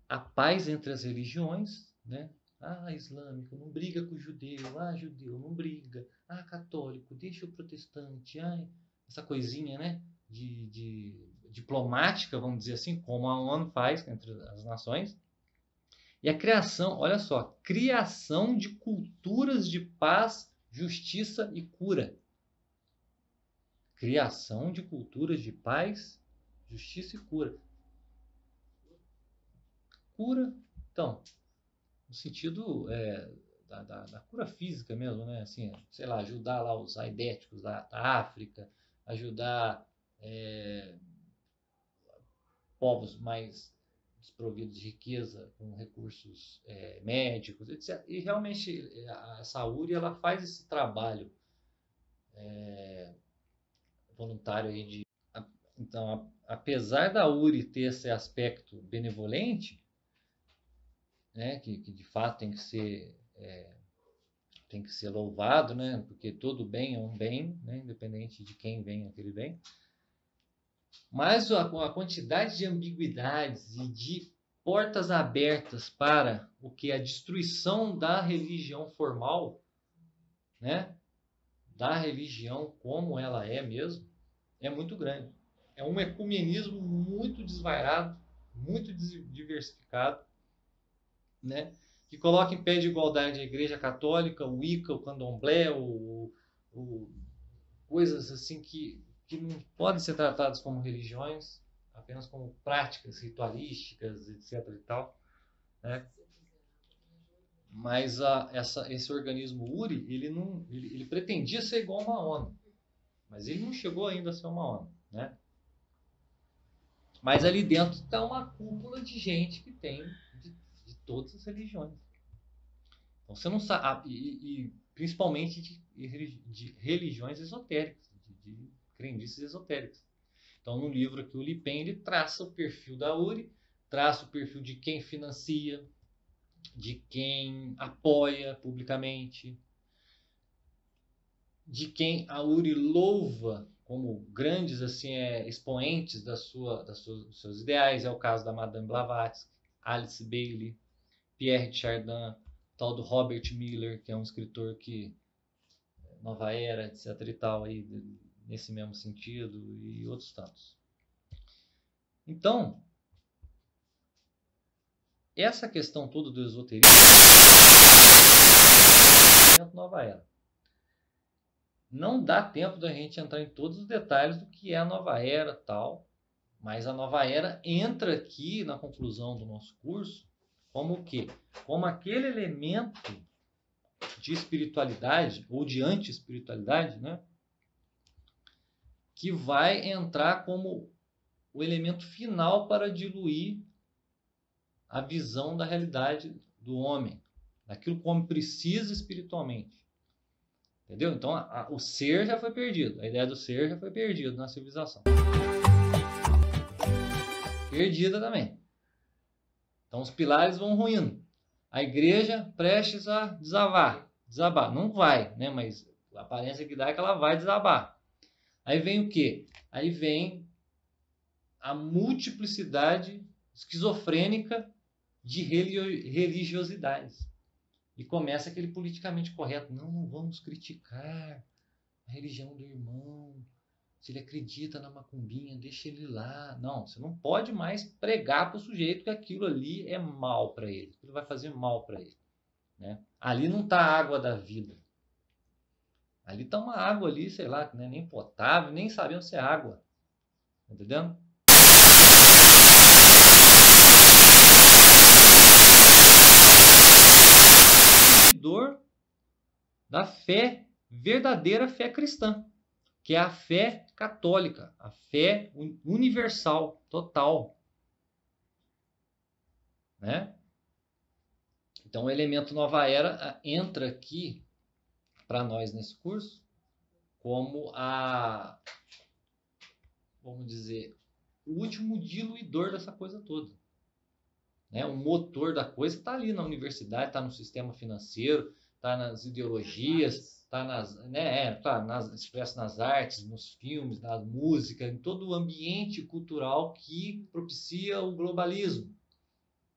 A paz entre as religiões, né? Islâmico não briga com o judeu, judeu não briga, católico deixa o protestante, essa coisinha, né? De diplomática, vamos dizer assim, como a ONU faz entre as nações. E a criação, olha só, criação de culturas de paz, justiça e cura. Criação de culturas de paz, justiça e cura. Cura, então, no sentido da cura física mesmo, né? Assim, sei lá, ajudar lá os aidéticos da África, ajudar povos mais desprovidos de riqueza, com recursos médicos, etc. E realmente essa URI ela faz esse trabalho voluntário aí de... Então, apesar da URI ter esse aspecto benevolente, né, que de fato tem que ser louvado, né, porque todo bem é um bem, né, independente de quem vem aquele bem, mas a quantidade de ambiguidades e de portas abertas para o que a destruição da religião formal, né, da religião como ela é mesmo, é muito grande. É um ecumenismo muito desvairado, muito diversificado, né, que coloca em pé de igualdade a Igreja Católica, o Wicca, o Candomblé, coisas assim que não podem ser tratadas como religiões, apenas como práticas ritualísticas, etc. e tal, né? Mas esse organismo URI, ele pretendia ser igual a uma ONU, mas ele não chegou ainda a ser uma ONU, né? Mas ali dentro está uma cúpula de gente que tem de todas as religiões. Então você não sabe, e principalmente de religiões esotéricas, de crendices esotéricas. Então no livro aqui o Lipen ele traça o perfil da URI, traça o perfil de quem financia, de quem apoia publicamente, de quem a URI louva como grandes assim, expoentes dos seus ideais. É o caso da Madame Blavatsky, Alice Bailey, Pierre de Chardin, tal do Robert Miller, que é um escritor que Nova Era, etc. e tal, aí, nesse mesmo sentido, e outros tantos. Então, essa questão toda do esoterismo Nova Era. Não dá tempo da gente entrar em todos os detalhes do que é a Nova Era tal, mas a Nova Era entra aqui na conclusão do nosso curso como o quê? Como aquele elemento de espiritualidade ou de anti-espiritualidade, né? Que vai entrar como o elemento final para diluir a visão da realidade do homem, daquilo que o homem precisa espiritualmente. Entendeu? Então, o ser já foi perdido. A ideia do ser já foi perdido na civilização. Perdida também. Então, os pilares vão ruindo. A igreja prestes a desabar. Não vai, né? Mas a aparência que dá é que ela vai desabar. Aí vem o quê? Aí vem a multiplicidade esquizofrênica de religiosidades. E começa aquele politicamente correto. Não vamos criticar a religião do irmão. Se ele acredita na macumbinha, deixa ele lá. Não, você não pode mais pregar para o sujeito que aquilo ali é mal para ele. Aquilo vai fazer mal para ele. Né? Ali não está a água da vida. Ali está uma água ali, sei lá, que não é nem potável, nem sabemos se é água. Tá entendendo? Da fé, verdadeira fé cristã, que é a fé católica, a fé universal, total. Né? Então o elemento Nova Era entra aqui para nós nesse curso como vamos dizer, o último diluidor dessa coisa toda. Né? O motor da coisa está ali na universidade, está no sistema financeiro, está nas ideologias, está expresso nas artes, nos filmes, na música, em todo o ambiente cultural que propicia o globalismo,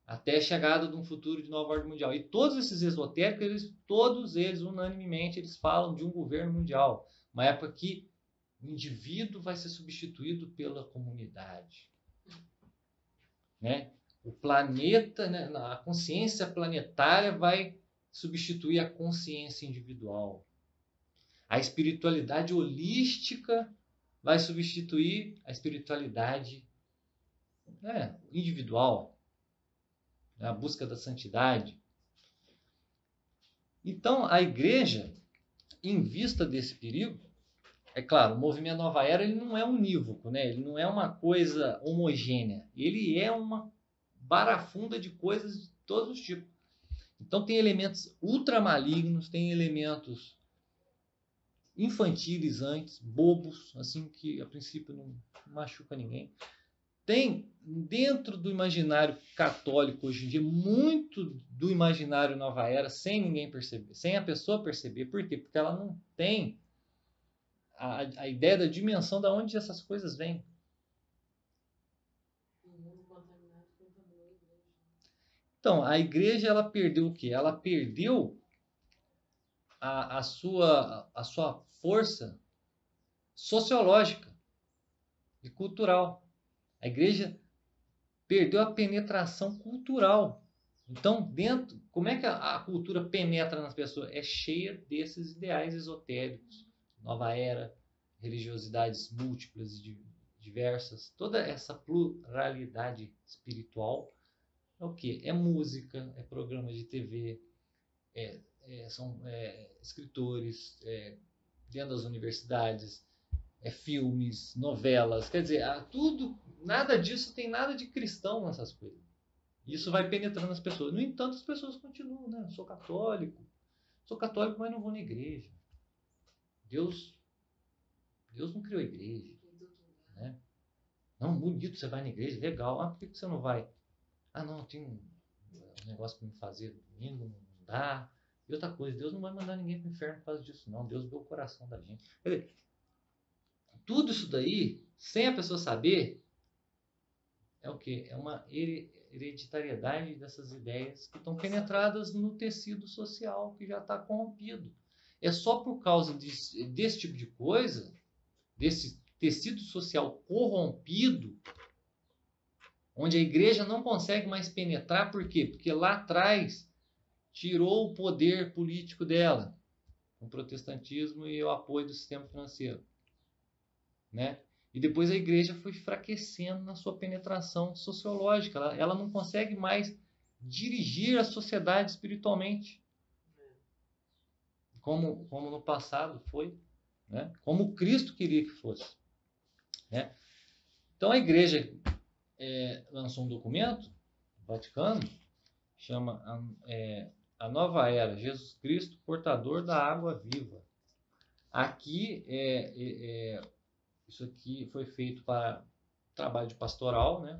até a chegada de um futuro de nova ordem mundial. E todos esses esotéricos, todos eles, unanimemente, eles falam de um governo mundial, uma época que o indivíduo vai ser substituído pela comunidade. Né? O planeta, né, a consciência planetária vai substituir a consciência individual. A espiritualidade holística vai substituir a espiritualidade individual, a busca da santidade. Então, a igreja, em vista desse perigo, é claro, o movimento Nova Era ele não é unívoco, né? Ele não é uma coisa homogênea. Ele é uma barafunda de coisas de todos os tipos. Então tem elementos ultramalignos, tem elementos infantilizantes, bobos, assim, que a princípio não machuca ninguém. Tem dentro do imaginário católico hoje em dia muito do imaginário Nova Era sem ninguém perceber, sem a pessoa perceber. Por quê? Porque ela não tem a ideia da dimensão de onde essas coisas vêm. Então, a igreja ela perdeu o quê? Ela perdeu a sua força sociológica e cultural. A igreja perdeu a penetração cultural. Então, como é que a cultura penetra nas pessoas? É cheia desses ideais esotéricos. Nova era, religiosidades múltiplas e diversas. Toda essa pluralidade espiritual é o quê? É música, é programa de TV, são escritores dentro das universidades, filmes, novelas. Quer dizer, tudo, nada disso tem nada de cristão nessas coisas. Isso vai penetrando as pessoas. No entanto, as pessoas continuam, né? Sou católico, mas não vou na igreja. Deus não criou a igreja, né? Não, bonito, você vai na igreja, legal. Por que você não vai? Não, tem um negócio para me fazer domingo, não dá. E outra coisa, Deus não vai mandar ninguém para o inferno por causa disso, não. Deus vê o coração da gente. Quer dizer, tudo isso daí, sem a pessoa saber, é o quê? É uma hereditariedade dessas ideias que estão penetradas no tecido social que já está corrompido. É só por causa desse tipo de coisa, desse tecido social corrompido, onde a igreja não consegue mais penetrar. Por quê? Porque lá atrás tirou o poder político dela, com o protestantismo e o apoio do sistema financeiro, né? E depois a igreja foi enfraquecendo na sua penetração sociológica. Ela não consegue mais dirigir a sociedade espiritualmente, como no passado foi, né? Como Cristo queria que fosse, né? Então a igreja lançou um documento, Vaticano, chama a Nova Era, Jesus Cristo, portador da água viva. Aqui, isso aqui foi feito para trabalho de pastoral, né?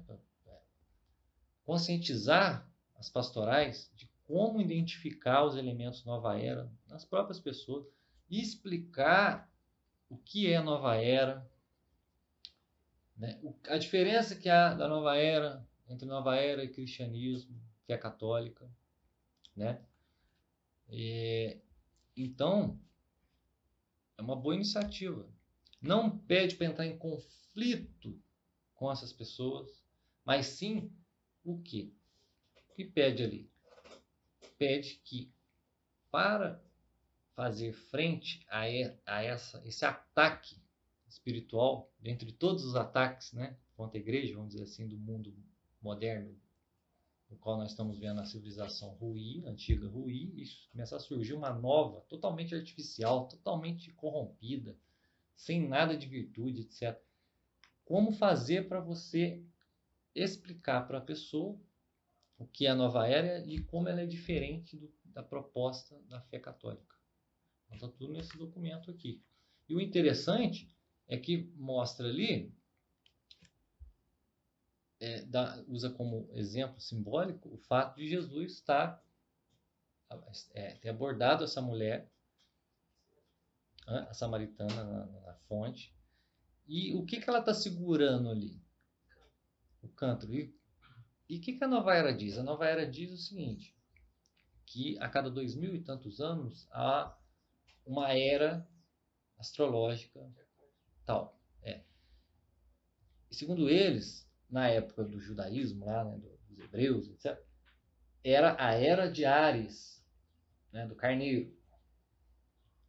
Conscientizar as pastorais de como identificar os elementos Nova Era nas próprias pessoas e explicar o que é Nova Era, né? A diferença que há da Nova Era, entre Nova Era e cristianismo, que é católica, né? Então, é uma boa iniciativa. Não pede para entrar em conflito com essas pessoas, mas sim o quê? O que pede ali? Pede que, para fazer frente a esse ataque espiritual, dentre todos os ataques, né, contra a igreja, vamos dizer assim, do mundo moderno, no qual nós estamos vendo a civilização ruir, a antiga ruir, e começar a surgir uma nova, totalmente artificial, totalmente corrompida, sem nada de virtude, etc. Como fazer para você explicar para a pessoa o que é a Nova Era e como ela é diferente da proposta da fé católica. Então está tudo nesse documento aqui. E o interessante é que mostra ali, usa como exemplo simbólico o fato de Jesus ter abordado essa mulher, a samaritana, na fonte. E o que ela está segurando ali? O cântaro. E o que a Nova Era diz? A Nova Era diz o seguinte, que a cada 2000 e tantos anos há uma era astrológica tal. E segundo eles, na época do judaísmo, lá, né, dos hebreus, etc., era a era de Áries, né, do carneiro.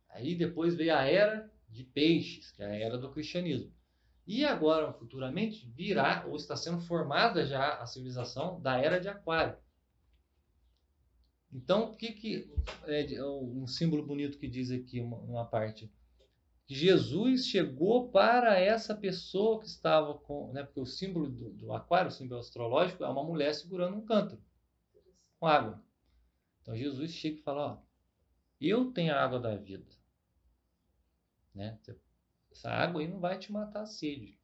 Aí depois veio a era de peixes, que é a era do cristianismo. E agora, futuramente, virá, ou está sendo formada já a civilização da era de Aquário. Então, o que é um símbolo bonito que diz aqui, uma parte, que Jesus chegou para essa pessoa que estava com, né, porque o símbolo do aquário, o símbolo astrológico, é uma mulher segurando um cântaro com água. Então Jesus chega e fala, ó, eu tenho a água da vida, né? Essa água aí não vai te matar a sede.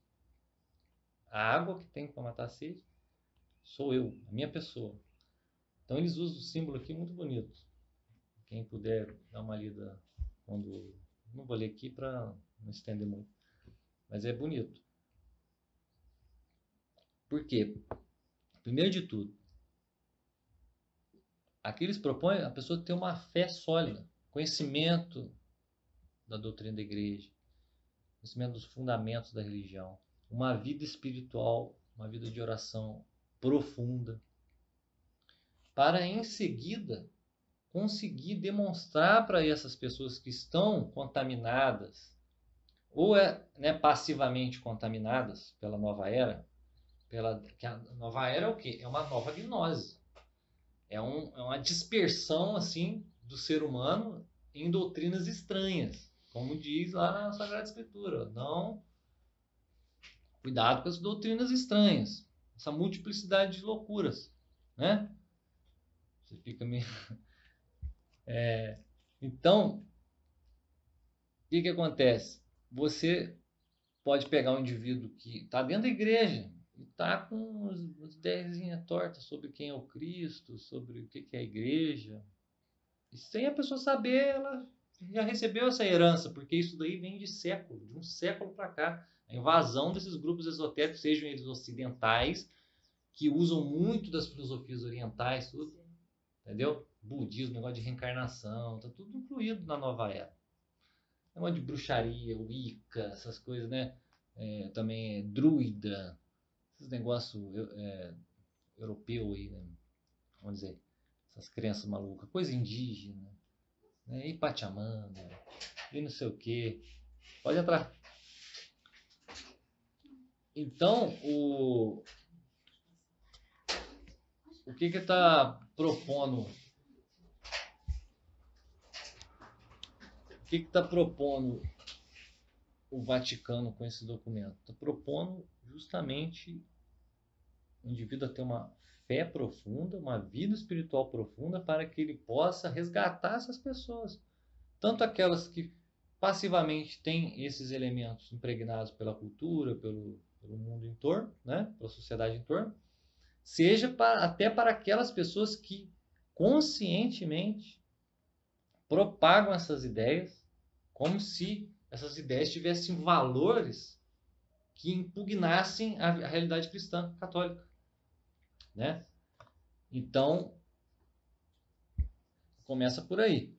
A água que tem para matar a sede sou eu, a minha pessoa. Então eles usam o símbolo aqui muito bonito. Quem puder dar uma lida quando... Não vou ler aqui para não estender muito. Mas é bonito. Por quê? Primeiro de tudo, aqui eles propõem a pessoa ter uma fé sólida, conhecimento da doutrina da igreja, conhecimento dos fundamentos da religião, uma vida espiritual, uma vida de oração profunda, para em seguida conseguir demonstrar para essas pessoas que estão contaminadas ou né, passivamente contaminadas pela nova era, que a nova era é o quê? É uma nova gnose. É uma dispersão assim do ser humano em doutrinas estranhas, como diz lá na Sagrada Escritura. Não, cuidado com as doutrinas estranhas, essa multiplicidade de loucuras, né? Você fica meio... Então, o que acontece? Você pode pegar um indivíduo que está dentro da igreja e está com as ideias tortas sobre quem é o Cristo, sobre o que é a igreja. E sem a pessoa saber, ela já recebeu essa herança, porque isso daí vem de um século para cá. A invasão desses grupos esotéricos, sejam eles ocidentais, que usam muito das filosofias orientais, tudo, entendeu? Budismo, negócio de reencarnação, tá tudo incluído na nova era. Negócio de bruxaria, Wicca, essas coisas, né? Também druida, esses negócios europeu aí, né? Vamos dizer, essas crenças malucas, coisa indígena, né? E Pachamama, e não sei o que. Pode entrar. Então, o que está propondo? O que está propondo o Vaticano com esse documento? Está propondo justamente o indivíduo a ter uma fé profunda, uma vida espiritual profunda, para que ele possa resgatar essas pessoas. Tanto aquelas que passivamente têm esses elementos impregnados pela cultura, pelo mundo em torno, né? Pela sociedade em torno, seja até para aquelas pessoas que conscientemente propagam essas ideias como se essas ideias tivessem valores que impugnassem a realidade cristã católica, né? Então, começa por aí.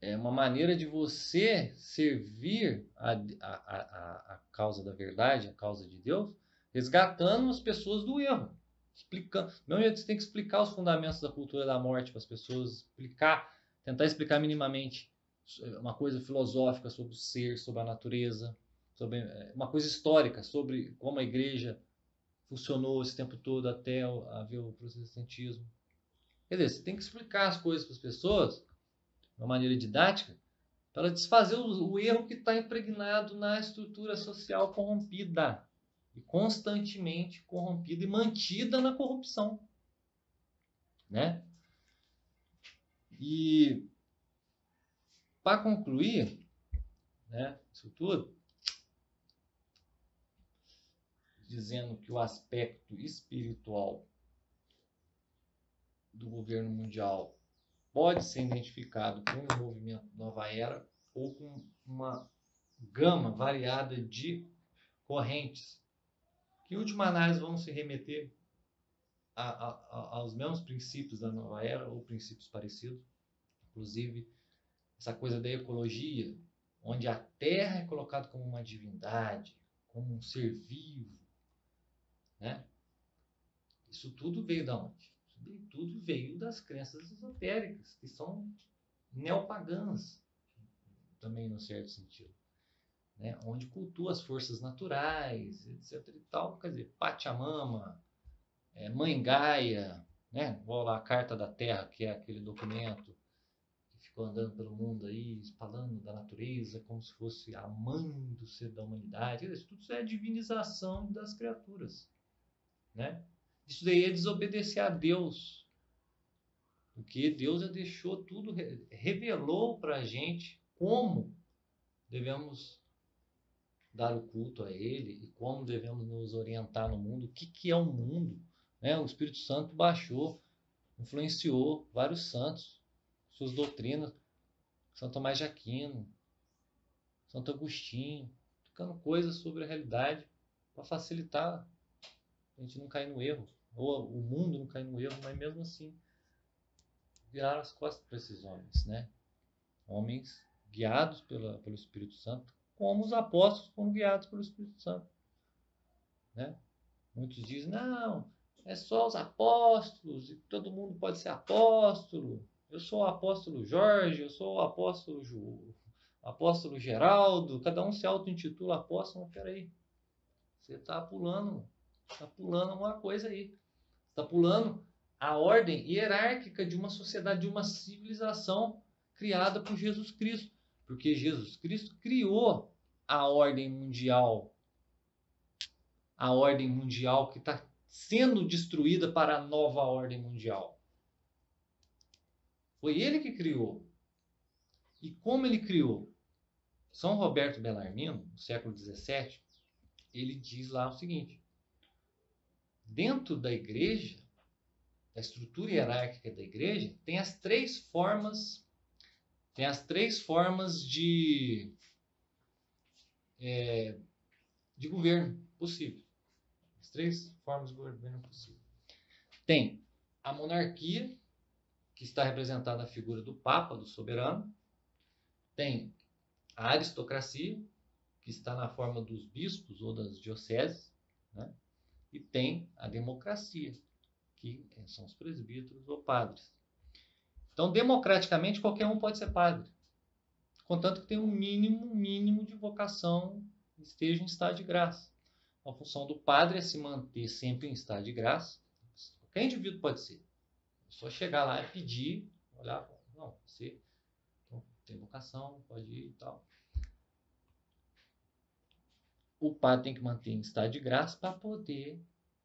É uma maneira de você servir a causa da verdade, a causa de Deus, resgatando as pessoas do erro. Explicando. Não, você tem que explicar os fundamentos da cultura da morte para as pessoas, tentar explicar minimamente uma coisa filosófica sobre o ser, sobre a natureza, sobre uma coisa histórica, sobre como a igreja funcionou esse tempo todo até haver o protestantismo. Quer dizer, você tem que explicar as coisas para as pessoas de uma maneira didática para desfazer o erro que está impregnado na estrutura social corrompida e constantemente corrompida e mantida na corrupção, né? E para concluir, né, isso tudo, dizendo que o aspecto espiritual do governo mundial pode ser identificado com o movimento Nova Era ou com uma gama variada de correntes, que em última análise vão se remeter aos mesmos princípios da Nova Era ou princípios parecidos. Inclusive, essa coisa da ecologia, onde a Terra é colocada como uma divindade, como um ser vivo, né? Isso tudo veio da onde? Isso tudo veio das crenças esotéricas, que são neopagãs, também num certo sentido, né? Onde cultua as forças naturais, etc. e tal. Quer dizer, Pachamama, Mãe Gaia, né? Vou lá, a Carta da Terra, que é aquele documento que ficou andando pelo mundo aí, falando da natureza como se fosse a mãe do ser da humanidade. Isso tudo é divinização das criaturas, né? Isso daí é desobedecer a Deus, porque Deus já deixou tudo, revelou para a gente como devemos dar o culto a Ele e como devemos nos orientar no mundo, o que é o mundo, né? O Espírito Santo baixou, influenciou vários santos, suas doutrinas, São Tomás de Aquino, Santo Agostinho, tocando coisas sobre a realidade para facilitar a gente não cair no erro, ou o mundo não cair no erro, mas mesmo assim viraram as costas para esses homens, né? Homens guiados pelo Espírito Santo, como os apóstolos foram guiados pelo Espírito Santo, né? Muitos dizem, não, é só os apóstolos, e todo mundo pode ser apóstolo. Eu sou o apóstolo Jorge, eu sou o apóstolo Geraldo, cada um se auto-intitula apóstolo. Peraí, você está pulando uma coisa aí. Está pulando a ordem hierárquica de uma sociedade, de uma civilização criada por Jesus Cristo. Porque Jesus Cristo criou a ordem mundial que está sendo destruída para a nova ordem mundial. Foi ele que criou. E como ele criou? São Roberto Bellarmino, no século XVII, ele diz lá o seguinte: dentro da igreja, da estrutura hierárquica da igreja, tem as três formas de governo possível. As três formas de governo possível. Tem a monarquia, que está representada na figura do Papa, do soberano. Tem a aristocracia, que está na forma dos bispos ou das dioceses, né? E tem a democracia, que são os presbíteros ou padres. Então, democraticamente, qualquer um pode ser padre, contanto que tenha um mínimo de vocação, esteja em estado de graça. A função do padre é se manter sempre em estado de graça. Qualquer indivíduo pode ser. É só chegar lá e pedir, olhar, não, você tem vocação, pode ir e tal. O padre tem que manter em estado de graça para poder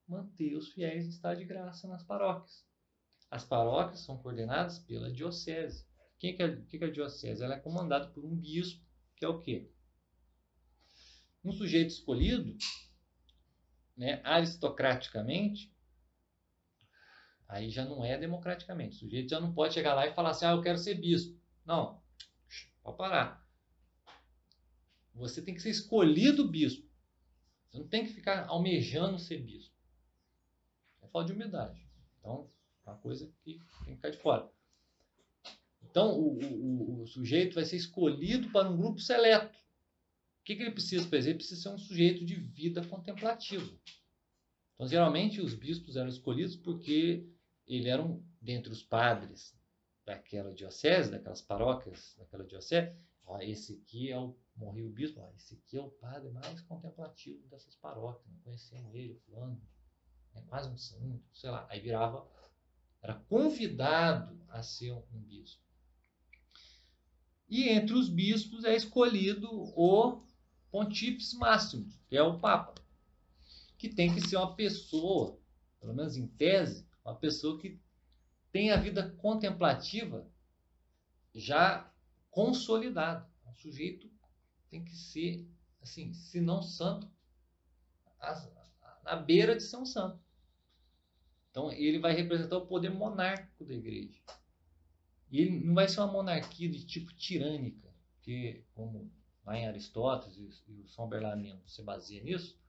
manter os fiéis em estado de graça nas paróquias. As paróquias são coordenadas pela diocese. O que é a diocese? Ela é comandada por um bispo, que é o quê? Um sujeito escolhido, né, aristocraticamente, aí já não é democraticamente. O sujeito já não pode chegar lá e falar assim, eu quero ser bispo. Não, pode parar. Você tem que ser escolhido bispo. Você não tem que ficar almejando ser bispo. É falta de humildade. Então, é uma coisa que tem que ficar de fora. Então, o sujeito vai ser escolhido para um grupo seleto. O que ele precisa fazer? Ele precisa ser um sujeito de vida contemplativa. Então, geralmente, os bispos eram escolhidos porque eles eram, dentre os padres daquela diocese, daquelas paróquias daquela diocese, esse aqui morreu o bispo, esse aqui é o padre mais contemplativo dessas paróquias, não conhecemos ele, fulano, é quase um santo, sei lá. Aí era convidado a ser um bispo. E entre os bispos é escolhido o Pontífice Máximo, que é o Papa, que tem que ser uma pessoa, pelo menos em tese, uma pessoa que tem a vida contemplativa já consolidada. O sujeito tem que ser, assim, se não santo, na beira de ser um santo. Então, ele vai representar o poder monárquico da igreja. E ele não vai ser uma monarquia de tipo tirânica, que, como lá em Aristóteles e o São Bellarmino se baseia nisso,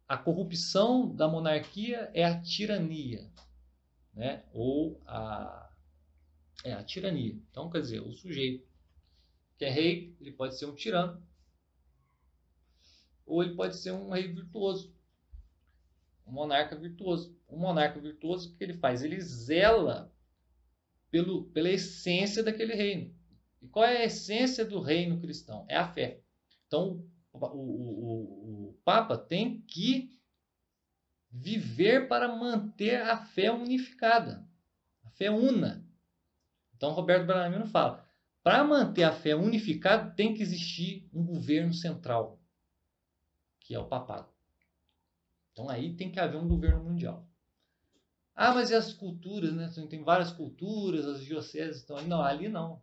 a corrupção da monarquia é a tirania, né? Ou a tirania. Então, quer dizer, o sujeito que é rei, ele pode ser um tirano, ou ele pode ser um rei virtuoso, um monarca virtuoso. Um monarca virtuoso, o que ele faz? Ele zela pela essência daquele reino. E qual é a essência do reino cristão? É a fé. Então, o Papa tem que viver para manter a fé unificada, a fé una. Então, Roberto Bellarmino fala, para manter a fé unificada, tem que existir um governo central, que é o papado. Então, aí tem que haver um governo mundial. Ah, mas e as culturas, né? Tem várias culturas, as dioceses estão aí. Não, ali não.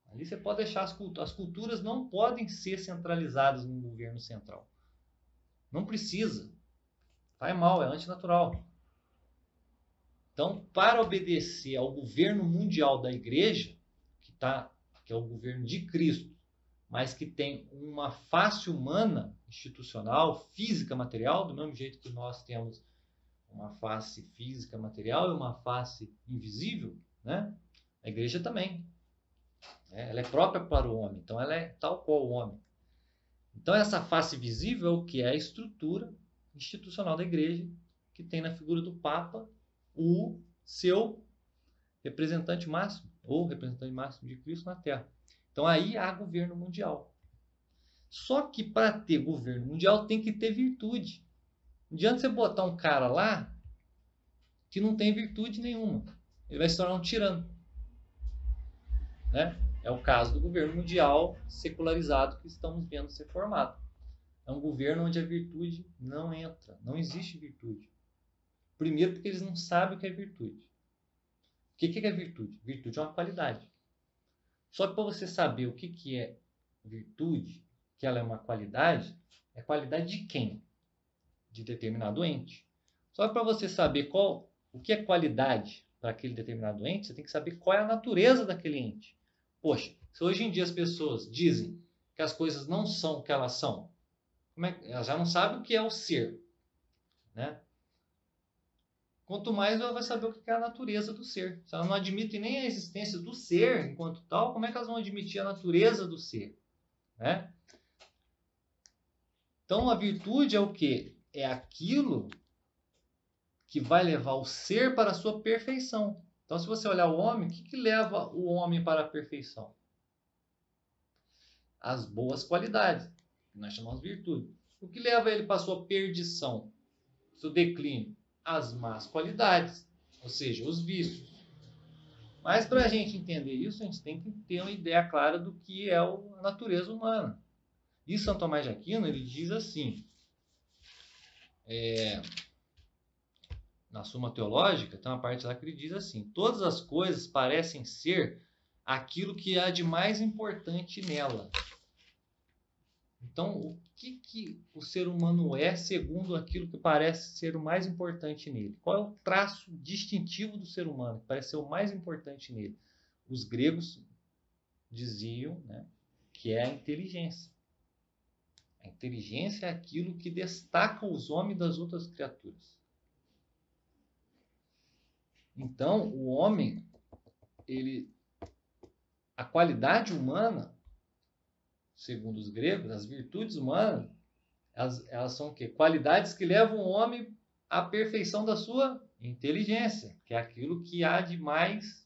Ali você pode deixar as culturas não podem ser centralizadas no governo central. Não precisa. Faz mal, é antinatural. Então, para obedecer ao governo mundial da igreja, que é o governo de Cristo, mas que tem uma face humana, institucional, física, material, do mesmo jeito que nós temos uma face física, material e uma face invisível, né? A igreja também. Ela é própria para o homem, então ela é tal qual o homem. Então essa face visível é o que? É a estrutura institucional da igreja, que tem na figura do Papa o seu representante máximo, ou representante máximo de Cristo na Terra. Então aí há governo mundial. Só que para ter governo mundial tem que ter virtude. Não adianta você botar um cara lá que não tem virtude nenhuma. Ele vai se tornar um tirano. Né? É o caso do governo mundial secularizado que estamos vendo ser formado. É um governo onde a virtude não entra. Não existe virtude. Primeiro porque eles não sabem o que é virtude. O que é virtude? Virtude é uma qualidade. Só que para você saber o que é virtude, que ela é uma qualidade, é qualidade de quem? De determinado ente. Só que para você saber o que é qualidade para aquele determinado ente, você tem que saber qual é a natureza daquele ente. Poxa, se hoje em dia as pessoas dizem que as coisas não são o que elas são, elas já não sabem o que é o ser, né? Quanto mais ela vai saber o que é a natureza do ser. Se elas não admitem nem a existência do ser enquanto tal, como é que elas vão admitir a natureza do ser? Né? Então a virtude é o quê? É aquilo que vai levar o ser para a sua perfeição. Então se você olhar o homem, o que leva o homem para a perfeição? As boas qualidades, que nós chamamos de virtude. O que leva ele para a sua perdição, seu declínio? As más qualidades, ou seja, os vícios. Mas para a gente entender isso, a gente tem que ter uma ideia clara do que é a natureza humana. E São Tomás de Aquino, ele diz assim, na Suma Teológica, tem uma parte lá que ele diz assim, todas as coisas parecem ser aquilo que há de mais importante nela. Então, o que o ser humano é segundo aquilo que parece ser o mais importante nele? Qual é o traço distintivo do ser humano que parece ser o mais importante nele? Os gregos diziam, né, que é a inteligência. A inteligência é aquilo que destaca os homens das outras criaturas. Então, o homem, a qualidade humana, segundo os gregos, as virtudes humanas, elas são o quê? Qualidades que levam o homem à perfeição da sua inteligência, que é aquilo que há de mais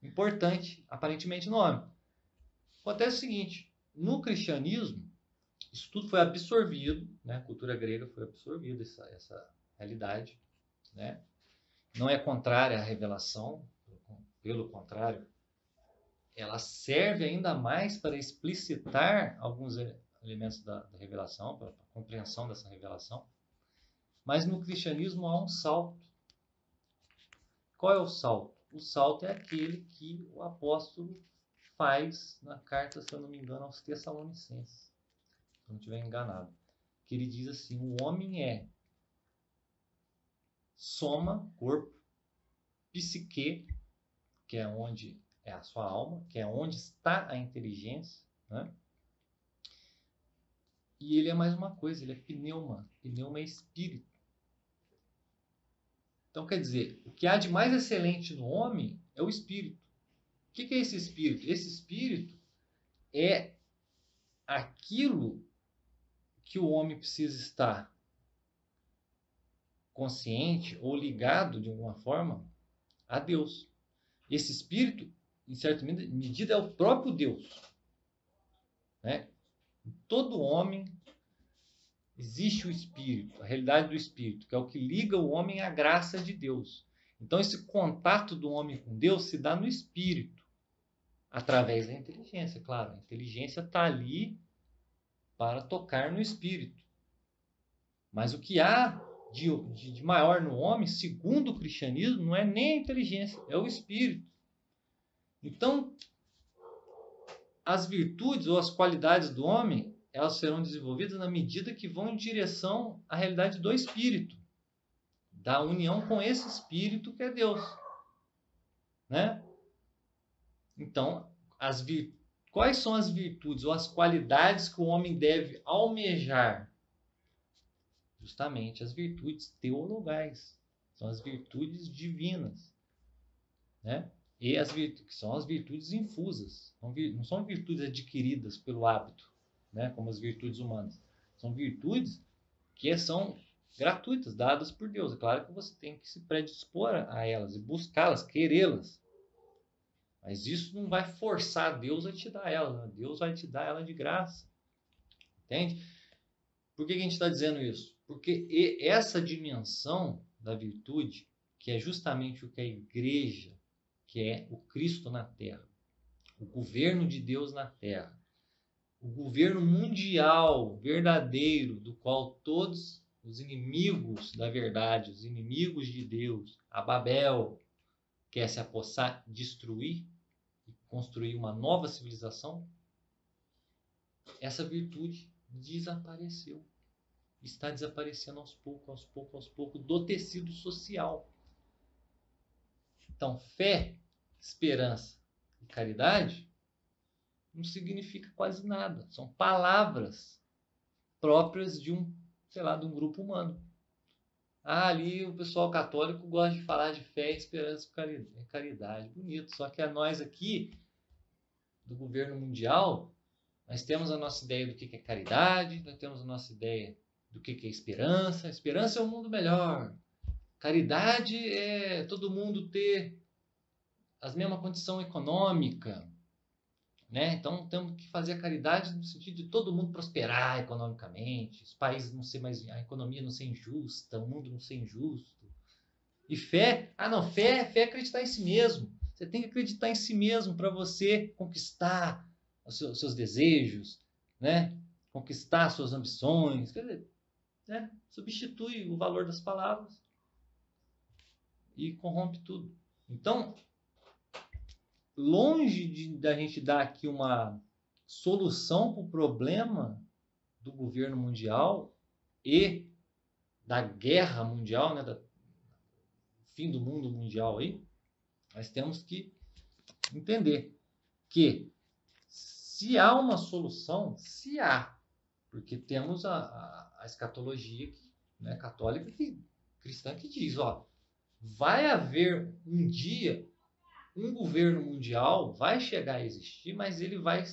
importante, aparentemente, no homem. Acontece o seguinte, no cristianismo, isso tudo foi absorvido, né? A cultura grega foi absorvida, essa realidade, né? Não é contrária à revelação, pelo contrário, ela serve ainda mais para explicitar alguns elementos da revelação, para a compreensão dessa revelação. Mas no cristianismo há um salto. Qual é o salto? O salto é aquele que o apóstolo faz na carta, se eu não me engano, aos Tessalonicenses. Se eu não estiver enganado. Que ele diz assim, o homem é soma, corpo, psique, que é onde é a sua alma, que é onde está a inteligência, né? E ele é mais uma coisa, ele é pneuma. Pneuma é espírito. Então, quer dizer, o que há de mais excelente no homem é o espírito. O que é esse espírito? Esse espírito é aquilo que o homem precisa estar consciente ou ligado, de alguma forma, a Deus. Esse espírito, em certa medida, é o próprio Deus. Né? Em todo homem existe o espírito, a realidade do espírito, que é o que liga o homem à graça de Deus. Então, esse contato do homem com Deus se dá no espírito. Através da inteligência, claro. A inteligência está ali para tocar no espírito. Mas o que há de maior no homem, segundo o cristianismo, não é nem a inteligência, é o espírito. Então, as virtudes ou as qualidades do homem, elas serão desenvolvidas na medida que vão em direção à realidade do espírito, da união com esse espírito que é Deus, né? Então, quais são as virtudes ou as qualidades que o homem deve almejar? Justamente as virtudes teologais, são as virtudes divinas, né? E que são as virtudes infusas, não são virtudes adquiridas pelo hábito, né? Como as virtudes humanas. São virtudes que são gratuitas, dadas por Deus. É claro que você tem que se predispor a elas e buscá-las, querê-las. Mas isso não vai forçar Deus a te dar ela, né? Deus vai te dar ela de graça. Entende? Por que a gente está dizendo isso? Porque essa dimensão da virtude, que é justamente o que a igreja, que é o Cristo na Terra, o governo de Deus na Terra, o governo mundial verdadeiro, do qual todos os inimigos da verdade, os inimigos de Deus, a Babel, quer se apossar, destruir e construir uma nova civilização, essa virtude desapareceu. Está desaparecendo aos poucos, do tecido social. Então, fé, esperança e caridade não significa quase nada. São palavras próprias de de um grupo humano. Ali o pessoal católico gosta de falar de fé, esperança e caridade. Bonito. Só que nós aqui, do governo mundial, nós temos a nossa ideia do que é caridade, nós temos a nossa ideia do que é esperança. Esperança é um mundo melhor. Caridade é todo mundo ter a mesma condição econômica, né? Então temos que fazer a caridade no sentido de todo mundo prosperar economicamente, os países não ser mais, a economia não ser injusta, o mundo não ser injusto. E fé, fé é acreditar em si mesmo. Você tem que acreditar em si mesmo para você conquistar os seus desejos, né? Conquistar suas ambições. Quer dizer, né? Substitui o valor das palavras e corrompe tudo. Então, longe da gente dar aqui uma solução para o problema do governo mundial e da guerra mundial, né, do fim do mundo mundial aí, nós temos que entender que se há uma solução, se há, porque temos a escatologia né, católica cristã que diz, ó, vai haver um dia um governo mundial, vai chegar a existir, mas ele vai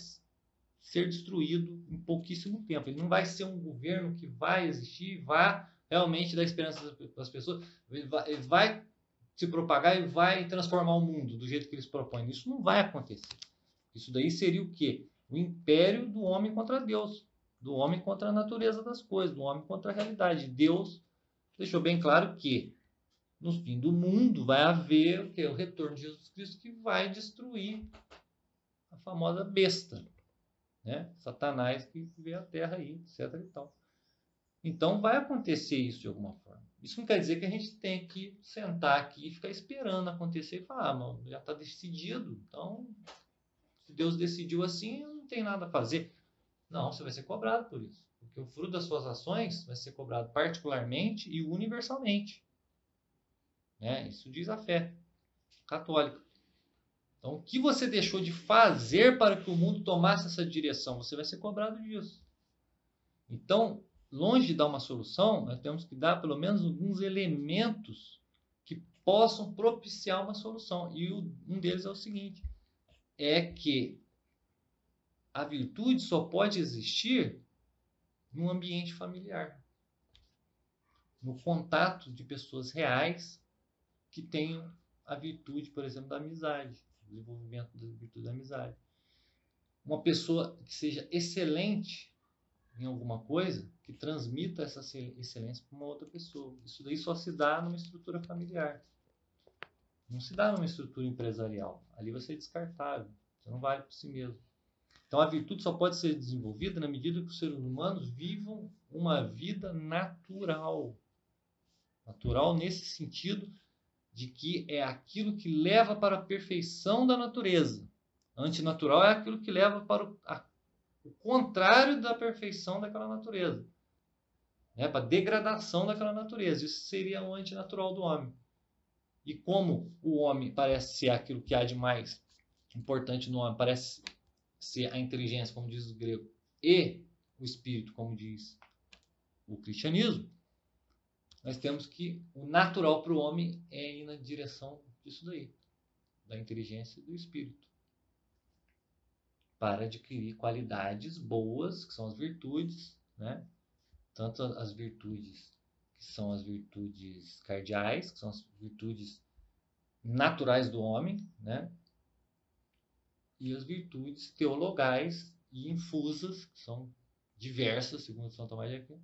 ser destruído em pouquíssimo tempo. Ele não vai ser um governo que vai existir, vai realmente dar esperança para as pessoas, ele vai se propagar e vai transformar o mundo do jeito que eles propõem. Isso não vai acontecer. Isso daí seria o quê? O império do homem contra Deus, do homem contra a natureza das coisas, do homem contra a realidade. Deus deixou bem claro que no fim do mundo vai haver o retorno de Jesus Cristo, que vai destruir a famosa besta, né? Satanás que vê a terra aí, etc. E tal. Então vai acontecer isso de alguma forma. Isso não quer dizer que a gente tem que sentar aqui e ficar esperando acontecer e falar, mano, já está decidido, então se Deus decidiu assim, não tem nada a fazer. Não, você vai ser cobrado por isso. Porque o fruto das suas ações vai ser cobrado particularmente e universalmente. Né? Isso diz a fé católica. Então, o que você deixou de fazer para que o mundo tomasse essa direção? Você vai ser cobrado disso. Então, longe de dar uma solução, nós temos que dar pelo menos alguns elementos que possam propiciar uma solução. E um deles é o seguinte, é que a virtude só pode existir no ambiente familiar. No contato de pessoas reais que tenham a virtude, por exemplo, da amizade, o desenvolvimento da virtude da amizade. Uma pessoa que seja excelente em alguma coisa, que transmita essa excelência para uma outra pessoa. Isso daí só se dá numa estrutura familiar. Não se dá numa estrutura empresarial. Ali vai ser descartável. Você não vale por si mesmo. Então a virtude só pode ser desenvolvida na medida que os seres humanos vivam uma vida natural. Natural nesse sentido de que é aquilo que leva para a perfeição da natureza. Antinatural é aquilo que leva para o contrário da perfeição daquela natureza. Né? Para a degradação daquela natureza. Isso seria o antinatural do homem. E como o homem parece ser aquilo que há de mais importante no homem, parece ser a inteligência, como diz o grego, e o espírito, como diz o cristianismo, nós temos que o natural para o homem é ir na direção disso daí, da inteligência e do espírito, para adquirir qualidades boas, que são as virtudes, né? Tanto as virtudes que são as virtudes cardeais, que são as virtudes naturais do homem, né? E as virtudes teologais e infusas, que são diversas, segundo São Tomás de Aquino,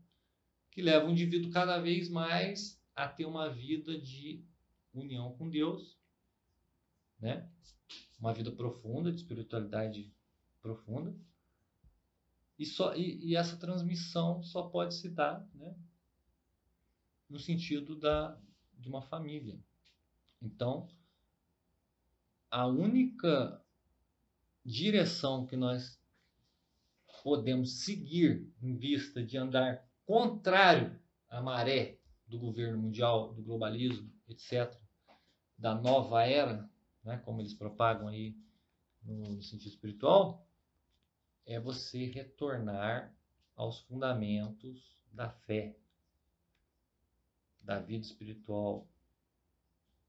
que levam o indivíduo cada vez mais a ter uma vida de união com Deus, né? Uma vida profunda, de espiritualidade profunda. E essa transmissão só pode se dar, né, no sentido de uma família. Então, a única direção que nós podemos seguir em vista de andar contrário à maré do governo mundial, do globalismo, etc., da nova era, né, como eles propagam aí no sentido espiritual, é você retornar aos fundamentos da fé, da vida espiritual,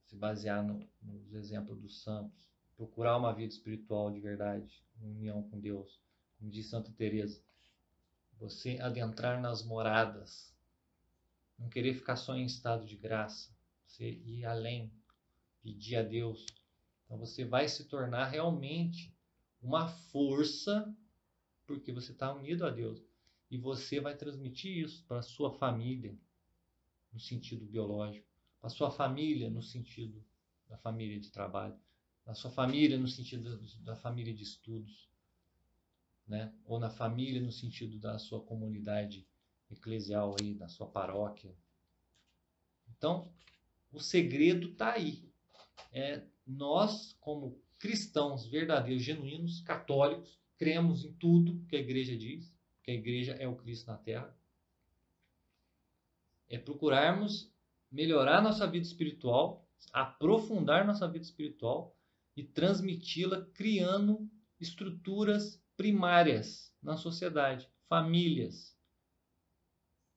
se basear nos exemplos dos santos, procurar uma vida espiritual de verdade, em união com Deus, como diz Santa Teresa, você adentrar nas moradas, não querer ficar só em estado de graça, você ir além, pedir a Deus. Então você vai se tornar realmente uma força, porque você está unido a Deus. E você vai transmitir isso para a sua família, no sentido biológico, para a sua família, no sentido da família de trabalho, na sua família, no sentido da família de estudos, né? Ou na família, no sentido da sua comunidade eclesial, aí, da sua paróquia. Então, o segredo está aí. Nós, como cristãos verdadeiros, genuínos, católicos, cremos em tudo que a igreja diz, que a igreja é o Cristo na Terra. É procurarmos melhorar nossa vida espiritual, aprofundar nossa vida espiritual e transmiti-la criando estruturas primárias na sociedade, famílias.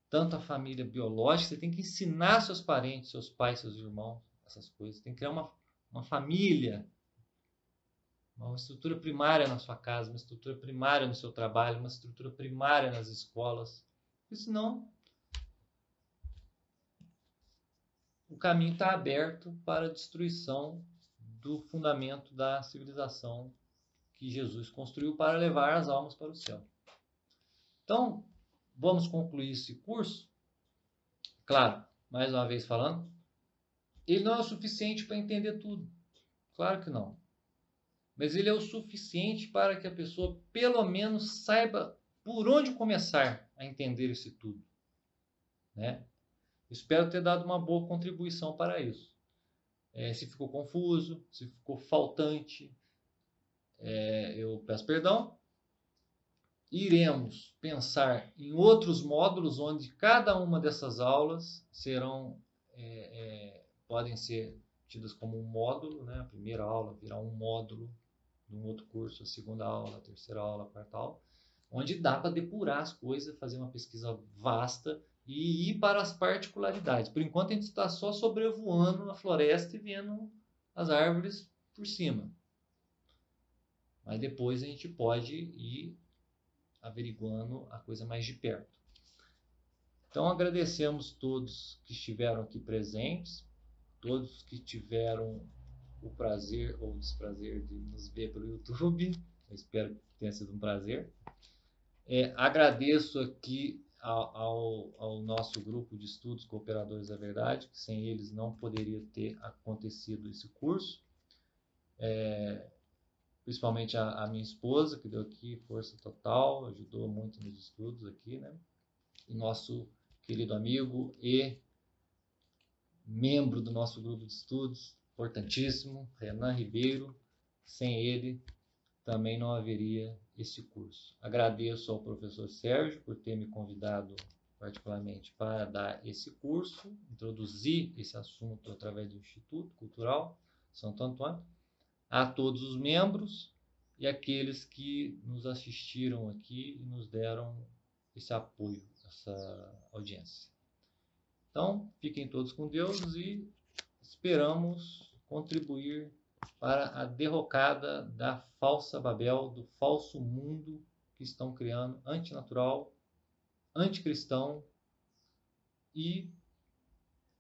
Tanto a família biológica, você tem que ensinar seus parentes, seus pais, seus irmãos, essas coisas. Tem que criar uma família, uma estrutura primária na sua casa, uma estrutura primária no seu trabalho, uma estrutura primária nas escolas. Porque senão o caminho está aberto para a destruição do fundamento da civilização que Jesus construiu para levar as almas para o céu. Então, vamos concluir esse curso. Claro, mais uma vez falando, ele não é o suficiente para entender tudo. Claro que não. Mas ele é o suficiente para que a pessoa, pelo menos, saiba por onde começar a entender esse tudo, né? Espero ter dado uma boa contribuição para isso. Se ficou confuso, se ficou faltante, eu peço perdão. Iremos pensar em outros módulos onde cada uma dessas aulas podem ser tidas como um módulo, né? A primeira aula virá um módulo de um outro curso, a segunda aula, a terceira aula, a quarta aula, onde dá para depurar as coisas, fazer uma pesquisa vasta e ir para as particularidades. Por enquanto a gente está só sobrevoando a floresta e vendo as árvores por cima. Mas depois a gente pode ir averiguando a coisa mais de perto. Então agradecemos todos que estiveram aqui presentes, todos que tiveram o prazer ou o desprazer de nos ver pelo YouTube. Eu espero que tenha sido um prazer. Agradeço aqui ao nosso grupo de estudos Cooperadores da Verdade, que sem eles não poderia ter acontecido esse curso. principalmente a minha esposa, que deu aqui força total, ajudou muito nos estudos aqui, né? E nosso querido amigo e membro do nosso grupo de estudos, importantíssimo, Renan Ribeiro. Sem ele, também não haveria esse curso. Agradeço ao professor Sérgio por ter me convidado particularmente para dar esse curso, introduzir esse assunto através do Instituto Cultural Santo Antônio, a todos os membros e aqueles que nos assistiram aqui e nos deram esse apoio, essa audiência. Então, fiquem todos com Deus e esperamos contribuir para a derrocada da falsa Babel, do falso mundo que estão criando, antinatural, anticristão, e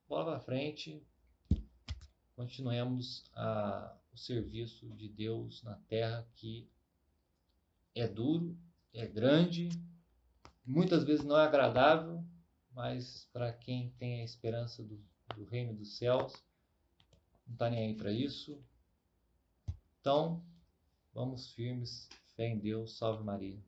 bola para frente, continuemos o serviço de Deus na terra, que é duro, é grande, muitas vezes não é agradável, mas para quem tem a esperança do reino dos céus, não está nem aí para isso. Então, vamos firmes, fé em Deus, salve Maria.